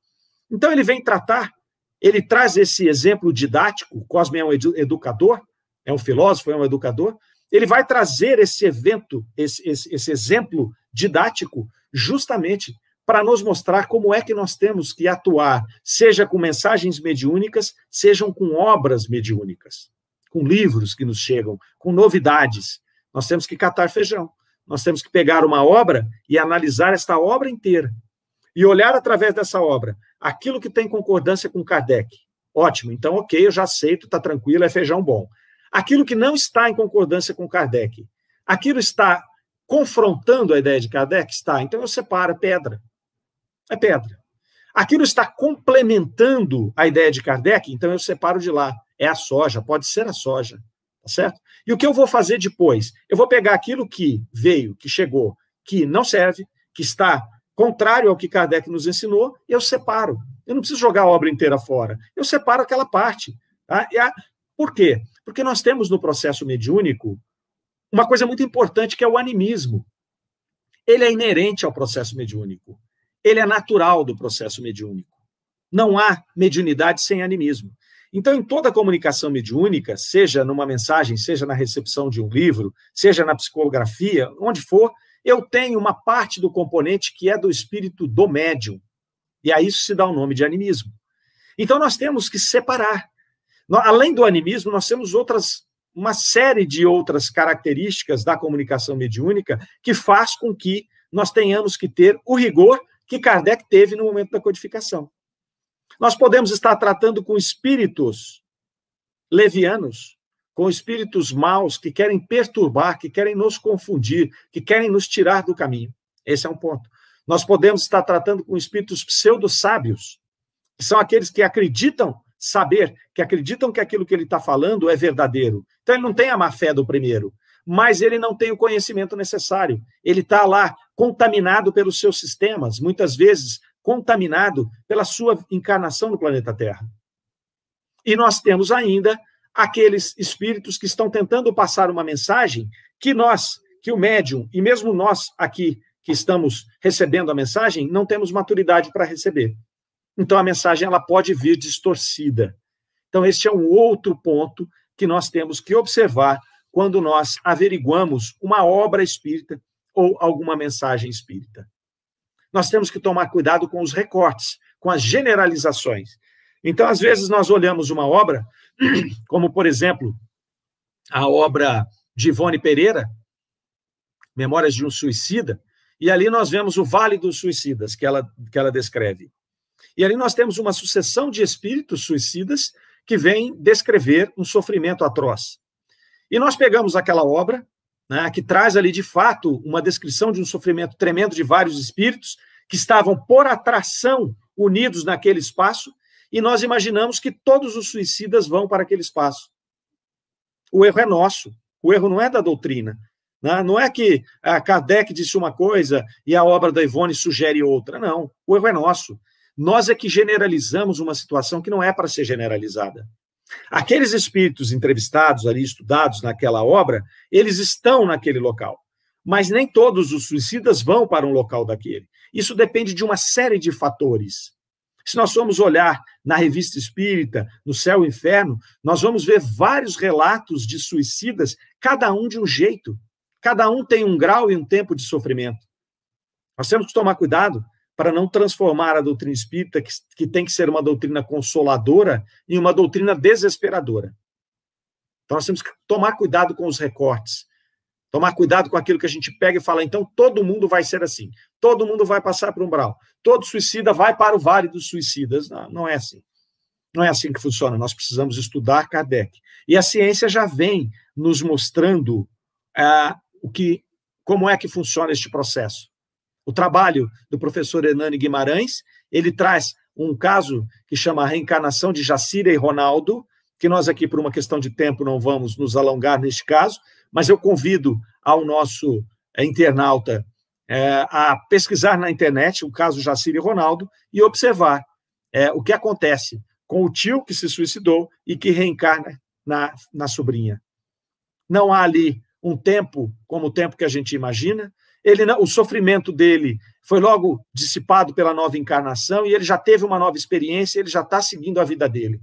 Então, ele vem tratar, ele traz esse exemplo didático, Cosme é um educador, é um filósofo, é um educador, ele vai trazer esse evento, esse exemplo didático, justamente para nos mostrar como é que nós temos que atuar, seja com mensagens mediúnicas, sejam com obras mediúnicas, com livros que nos chegam, com novidades. Nós temos que catar feijão. Nós temos que pegar uma obra e analisar esta obra inteira. E olhar através dessa obra aquilo que tem concordância com Kardec. Ótimo, então ok, eu já aceito, está tranquilo, é feijão bom. Aquilo que não está em concordância com Kardec, aquilo está confrontando a ideia de Kardec? Está, então eu separo, é pedra. É pedra. Aquilo está complementando a ideia de Kardec, então eu separo de lá. É a soja, pode ser a soja, tá certo? E o que eu vou fazer depois? Eu vou pegar aquilo que veio, que chegou, que não serve, que está contrário ao que Kardec nos ensinou, eu separo. Eu não preciso jogar a obra inteira fora. Eu separo aquela parte. Tá? Por quê? Porque nós temos no processo mediúnico uma coisa muito importante, que é o animismo. Ele é inerente ao processo mediúnico. Ele é natural do processo mediúnico. Não há mediunidade sem animismo. Então, em toda a comunicação mediúnica, seja numa mensagem, seja na recepção de um livro, seja na psicografia, onde for, eu tenho uma parte do componente que é do espírito do médium. E a isso se dá o nome de animismo. Então, nós temos que separar. Além do animismo, nós temos uma série de outras características da comunicação mediúnica que faz com que nós tenhamos que ter o rigor que Kardec teve no momento da codificação. Nós podemos estar tratando com espíritos levianos, com espíritos maus que querem perturbar, que querem nos confundir, que querem nos tirar do caminho. Esse é um ponto. Nós podemos estar tratando com espíritos pseudo-sábios, que são aqueles que acreditam saber, que acreditam que aquilo que ele está falando é verdadeiro. Então, ele não tem a má-fé do primeiro, mas ele não tem o conhecimento necessário. Ele está lá contaminado pelos seus sistemas, muitas vezes contaminado pela sua encarnação no planeta Terra. E nós temos ainda aqueles espíritos que estão tentando passar uma mensagem que o médium, e mesmo nós aqui que estamos recebendo a mensagem, não temos maturidade para receber. Então, a mensagem ela pode vir distorcida. Então, este é um outro ponto que nós temos que observar quando nós averiguamos uma obra espírita ou alguma mensagem espírita. Nós temos que tomar cuidado com os recortes, com as generalizações. Então, às vezes, nós olhamos uma obra, como, por exemplo, a obra de Ivone Pereira, Memórias de um Suicida, e ali nós vemos o Vale dos Suicidas, que ela descreve. E ali nós temos uma sucessão de espíritos suicidas que vêm descrever um sofrimento atroz. E nós pegamos aquela obra, né, que traz ali, de fato, uma descrição de um sofrimento tremendo de vários espíritos que estavam, por atração, unidos naquele espaço, e nós imaginamos que todos os suicidas vão para aquele espaço. O erro é nosso, o erro não é da doutrina. Né? Não é que a Kardec disse uma coisa e a obra da Ivone sugere outra, não. O erro é nosso. Nós é que generalizamos uma situação que não é para ser generalizada. Aqueles espíritos entrevistados ali, estudados naquela obra, eles estão naquele local. Mas nem todos os suicidas vão para um local daquele. Isso depende de uma série de fatores. Se nós formos olhar na Revista Espírita, no Céu e Inferno, nós vamos ver vários relatos de suicidas, cada um de um jeito. Cada um tem um grau e um tempo de sofrimento. Nós temos que tomar cuidado para não transformar a doutrina espírita, que tem que ser uma doutrina consoladora, em uma doutrina desesperadora. Então, nós temos que tomar cuidado com os recortes, tomar cuidado com aquilo que a gente pega e fala, então, todo mundo vai ser assim, todo mundo vai passar por um umbral, todo suicida vai para o Vale dos Suicidas. Não, não é assim. Não é assim que funciona. Nós precisamos estudar Kardec. E a ciência já vem nos mostrando como é que funciona este processo. O trabalho do professor Hernani Guimarães, ele traz um caso que chama a reencarnação de Jacira e Ronaldo, que nós aqui, por uma questão de tempo, não vamos nos alongar neste caso, mas eu convido ao nosso internauta a pesquisar na internet o caso Jacira e Ronaldo e observar o que acontece com o tio que se suicidou e que reencarna na sobrinha. Não há ali um tempo como o tempo que a gente imagina. O sofrimento dele foi logo dissipado pela nova encarnação e ele já teve uma nova experiência, ele já está seguindo a vida dele.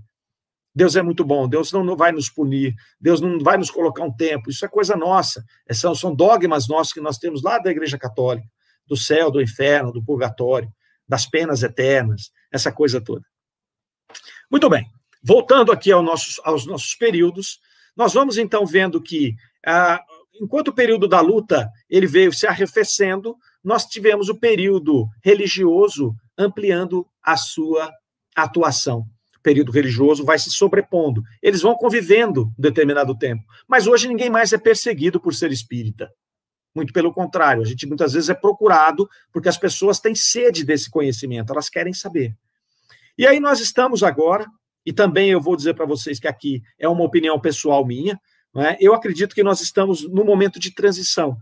Deus é muito bom, Deus não vai nos punir, Deus não vai nos colocar um tempo, isso é coisa nossa, são dogmas nossos que nós temos lá da Igreja Católica, do céu, do inferno, do purgatório, das penas eternas, essa coisa toda. Muito bem, voltando aqui aos nossos períodos, nós vamos então vendo que, enquanto o período da luta ele veio se arrefecendo, nós tivemos o período religioso ampliando a sua atuação. Período religioso vai se sobrepondo. Eles vão convivendo um determinado tempo. Mas hoje ninguém mais é perseguido por ser espírita. Muito pelo contrário, a gente muitas vezes é procurado porque as pessoas têm sede desse conhecimento, elas querem saber. E aí nós estamos agora, e também eu vou dizer para vocês que aqui é uma opinião pessoal minha, não é? Eu acredito que nós estamos no momento de transição.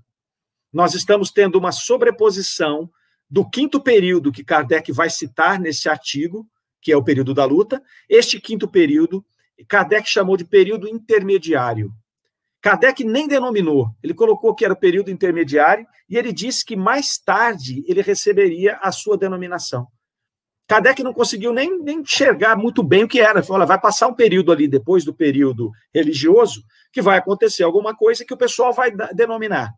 Nós estamos tendo uma sobreposição do 5º período que Kardec vai citar nesse artigo, que é o período da luta. Este 5º período, Kardec chamou de período intermediário. Kardec nem denominou, ele colocou que era o período intermediário e ele disse que mais tarde ele receberia a sua denominação. Kardec não conseguiu nem enxergar muito bem o que era. Ele falou, vai passar um período ali, depois do período religioso, que vai acontecer alguma coisa que o pessoal vai denominar.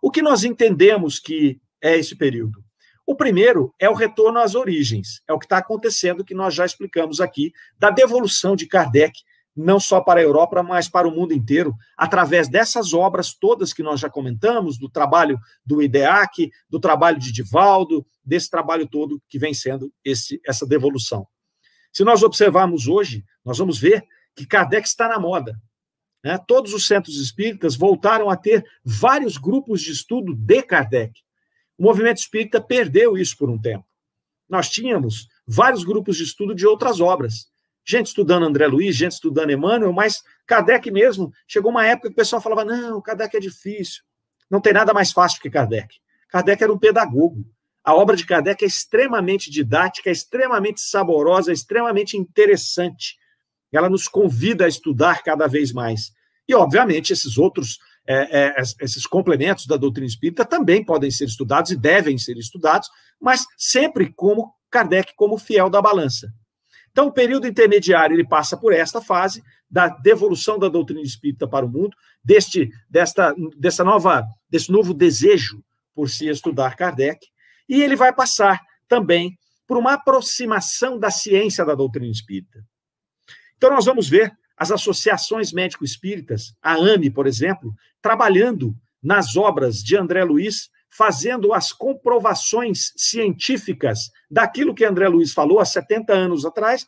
O que nós entendemos que é esse período? O primeiro é o retorno às origens, é o que está acontecendo, que nós já explicamos aqui, da devolução de Kardec, não só para a Europa, mas para o mundo inteiro, através dessas obras todas que nós já comentamos, do trabalho do IDEAC, do trabalho de Divaldo, desse trabalho todo que vem sendo essa devolução. Se nós observarmos hoje, nós vamos ver que Kardec está na moda. Né? Todos os centros espíritas voltaram a ter vários grupos de estudo de Kardec. O movimento espírita perdeu isso por um tempo. Nós tínhamos vários grupos de estudo de outras obras. Gente estudando André Luiz, gente estudando Emmanuel, mas Kardec mesmo, chegou uma época que o pessoal falava, não, Kardec é difícil. Não tem nada mais fácil que Kardec. Kardec era um pedagogo. A obra de Kardec é extremamente didática, é extremamente saborosa, é extremamente interessante. Ela nos convida a estudar cada vez mais. E, obviamente, esses outros esses complementos da doutrina espírita também podem ser estudados e devem ser estudados, mas sempre como Kardec, como fiel da balança. Então, o período intermediário ele passa por esta fase da devolução da doutrina espírita para o mundo, desse novo desejo por se estudar Kardec, e ele vai passar também por uma aproximação da ciência da doutrina espírita. Então, nós vamos ver as associações médico-espíritas, a AME, por exemplo, trabalhando nas obras de André Luiz, fazendo as comprovações científicas daquilo que André Luiz falou há 70 anos atrás,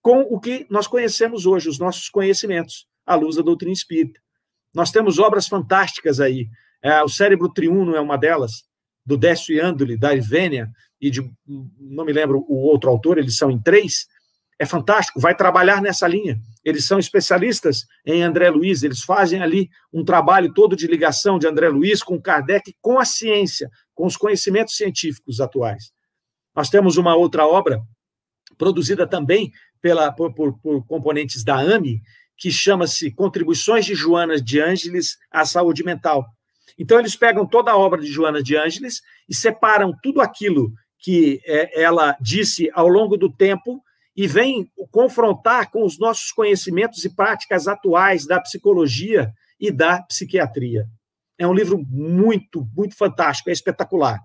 com o que nós conhecemos hoje, os nossos conhecimentos, à luz da doutrina espírita. Nós temos obras fantásticas aí. O Cérebro Triuno é uma delas, do Décio Iandoli, da Ivênia, e não me lembro o outro autor, eles são em 3. É fantástico, vai trabalhar nessa linha. Eles são especialistas em André Luiz, eles fazem ali um trabalho todo de ligação de André Luiz com Kardec, com a ciência, com os conhecimentos científicos atuais. Nós temos uma outra obra, produzida também por componentes da AME, que chama-se Contribuições de Joana de Ângeles à Saúde Mental. Então, eles pegam toda a obra de Joana de Ângeles e separam tudo aquilo que ela disse ao longo do tempo e vem confrontar com os nossos conhecimentos e práticas atuais da psicologia e da psiquiatria. É um livro muito, muito fantástico, é espetacular.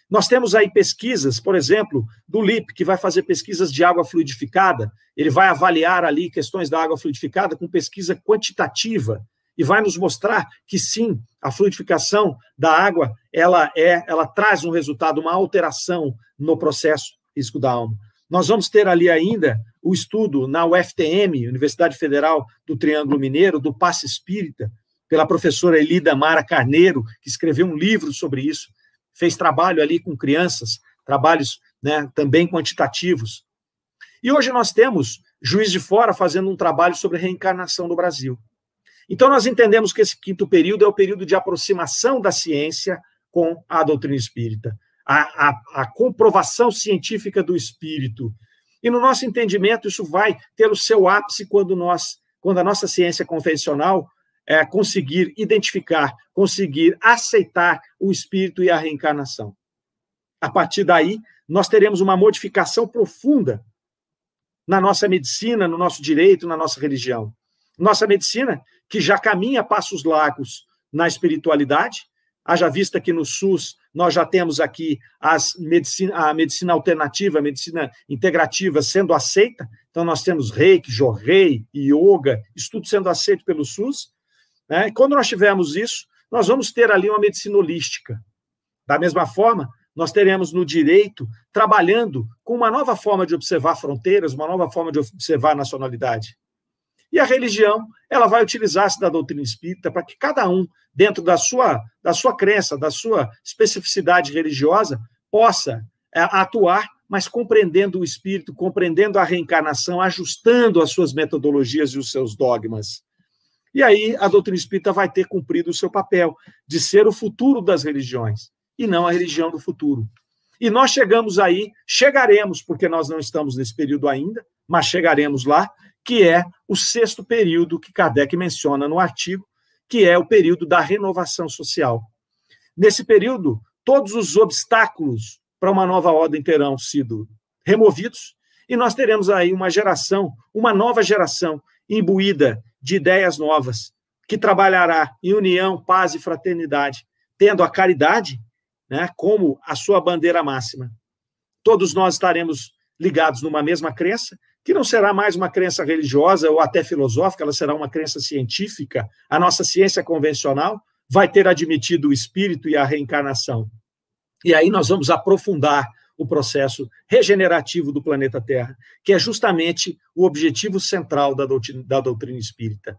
Nós temos aí pesquisas, por exemplo, do LIP, que vai fazer pesquisas de água fluidificada, ele vai avaliar ali questões da água fluidificada com pesquisa quantitativa e vai nos mostrar que, sim, a fluidificação da água, ela traz um resultado, uma alteração no processo físico da alma. Nós vamos ter ali ainda o estudo na UFTM, Universidade Federal do Triângulo Mineiro, do Passe Espírita, pela professora Elida Mara Carneiro, que escreveu um livro sobre isso, fez trabalho ali com crianças, trabalhos, né, também quantitativos. E hoje nós temos Juiz de Fora fazendo um trabalho sobre reencarnação no Brasil. Então nós entendemos que esse 5º período é o período de aproximação da ciência com a doutrina espírita, a comprovação científica do espírito. E no nosso entendimento isso vai ter o seu ápice quando a nossa ciência convencional conseguir identificar, conseguir aceitar o espírito e a reencarnação. A partir daí, nós teremos uma modificação profunda na nossa medicina, no nosso direito, na nossa religião. Nossa medicina, que já caminha a passos largos na espiritualidade, haja vista que no SUS nós já temos aqui a medicina alternativa, a medicina integrativa sendo aceita, então nós temos Reiki, Jorrei, Yoga, isso tudo sendo aceito pelo SUS, né? E quando nós tivermos isso, nós vamos ter ali uma medicina holística. Da mesma forma, nós teremos no direito, trabalhando com uma nova forma de observar fronteiras, uma nova forma de observar a nacionalidade. E a religião, ela vai utilizar-se da doutrina espírita para que cada um, dentro da sua crença, da sua especificidade religiosa, possa atuar, mas compreendendo o espírito, compreendendo a reencarnação, ajustando as suas metodologias e os seus dogmas. E aí a doutrina espírita vai ter cumprido o seu papel de ser o futuro das religiões, e não a religião do futuro. E nós chegaremos, porque nós não estamos nesse período ainda, mas chegaremos lá, que é o 6º período que Kardec menciona no artigo, que é o período da renovação social. Nesse período, todos os obstáculos para uma nova ordem terão sido removidos, e nós teremos aí uma nova geração, imbuída de ideias novas, que trabalhará em união, paz e fraternidade, tendo a caridade, né, como a sua bandeira máxima. Todos nós estaremos ligados numa mesma crença, que não será mais uma crença religiosa ou até filosófica, ela será uma crença científica. A nossa ciência convencional vai ter admitido o espírito e a reencarnação. E aí nós vamos aprofundar o processo regenerativo do planeta Terra, que é justamente o objetivo central da doutrina espírita.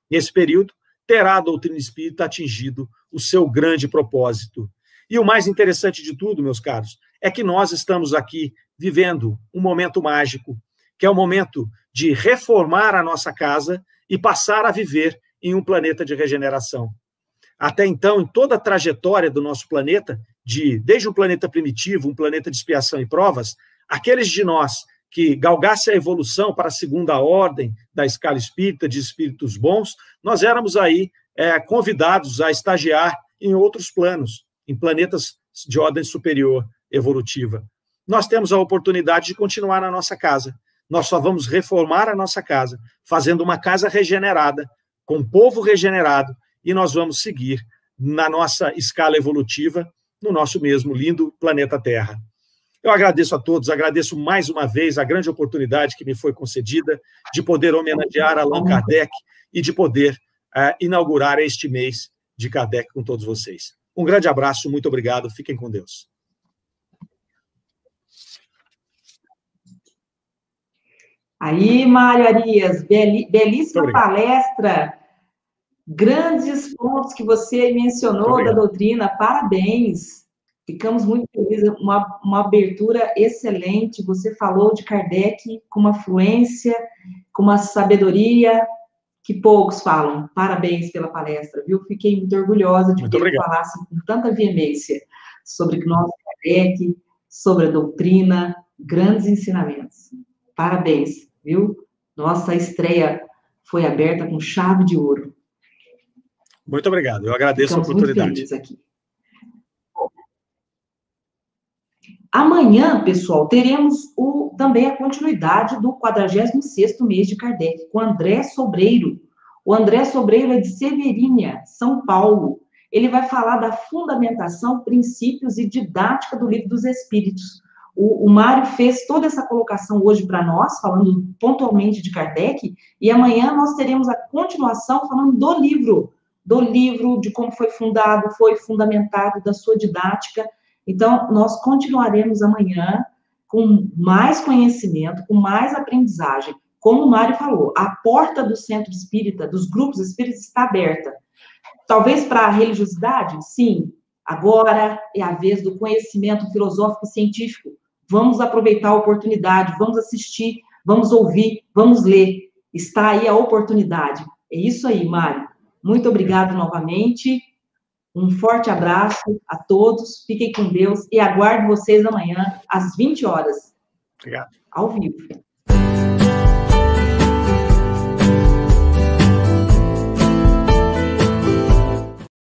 Nesse período, terá a doutrina espírita atingido o seu grande propósito. E o mais interessante de tudo, meus caros, é que nós estamos aqui vivendo um momento mágico, que é o momento de reformar a nossa casa e passar a viver em um planeta de regeneração. Até então, em toda a trajetória do nosso planeta, desde um planeta primitivo, um planeta de expiação e provas, aqueles de nós que galgassem a evolução para a segunda ordem da escala espírita, de espíritos bons, nós éramos aí convidados a estagiar em outros planos, em planetas de ordem superior, evolutiva. Nós temos a oportunidade de continuar na nossa casa. Nós só vamos reformar a nossa casa, fazendo uma casa regenerada, com um povo regenerado, e nós vamos seguir na nossa escala evolutiva, no nosso mesmo lindo planeta Terra. Eu agradeço a todos, agradeço mais uma vez a grande oportunidade que me foi concedida de poder homenagear Allan Kardec e de poder inaugurar este mês de Kardec com todos vocês. Um grande abraço, muito obrigado, fiquem com Deus. Aí, Mário Arias, belíssima palestra, grandes pontos que você mencionou da doutrina, parabéns, ficamos muito felizes, uma abertura excelente, você falou de Kardec com uma fluência, com uma sabedoria que poucos falam, parabéns pela palestra, viu? Fiquei muito orgulhosa de que ele falasse com tanta veemência sobre o nosso Kardec, sobre a doutrina, grandes ensinamentos, parabéns, viu? Nossa estreia foi aberta com chave de ouro. Muito obrigado, eu agradeço a oportunidade. Aqui. Amanhã, pessoal, teremos também a continuidade do 46º mês de Kardec, com André Sobreiro. O André Sobreiro é de Severínia, São Paulo. Ele vai falar da fundamentação, princípios e didática do Livro dos Espíritos. O Mário fez toda essa colocação hoje para nós, falando pontualmente de Kardec, e amanhã nós teremos a continuação falando do livro, de como foi fundado, foi fundamentado, da sua didática. Então, nós continuaremos amanhã com mais conhecimento, com mais aprendizagem. Como o Mário falou, a porta do centro espírita, dos grupos espíritas, está aberta. Talvez para a religiosidade? Sim. Agora é a vez do conhecimento filosófico e científico. Vamos aproveitar a oportunidade, vamos assistir, vamos ouvir, vamos ler. Está aí a oportunidade. É isso aí, Mário. Muito obrigado novamente. Um forte abraço a todos. Fiquem com Deus e aguardo vocês amanhã às 20 horas. Obrigado. Ao vivo.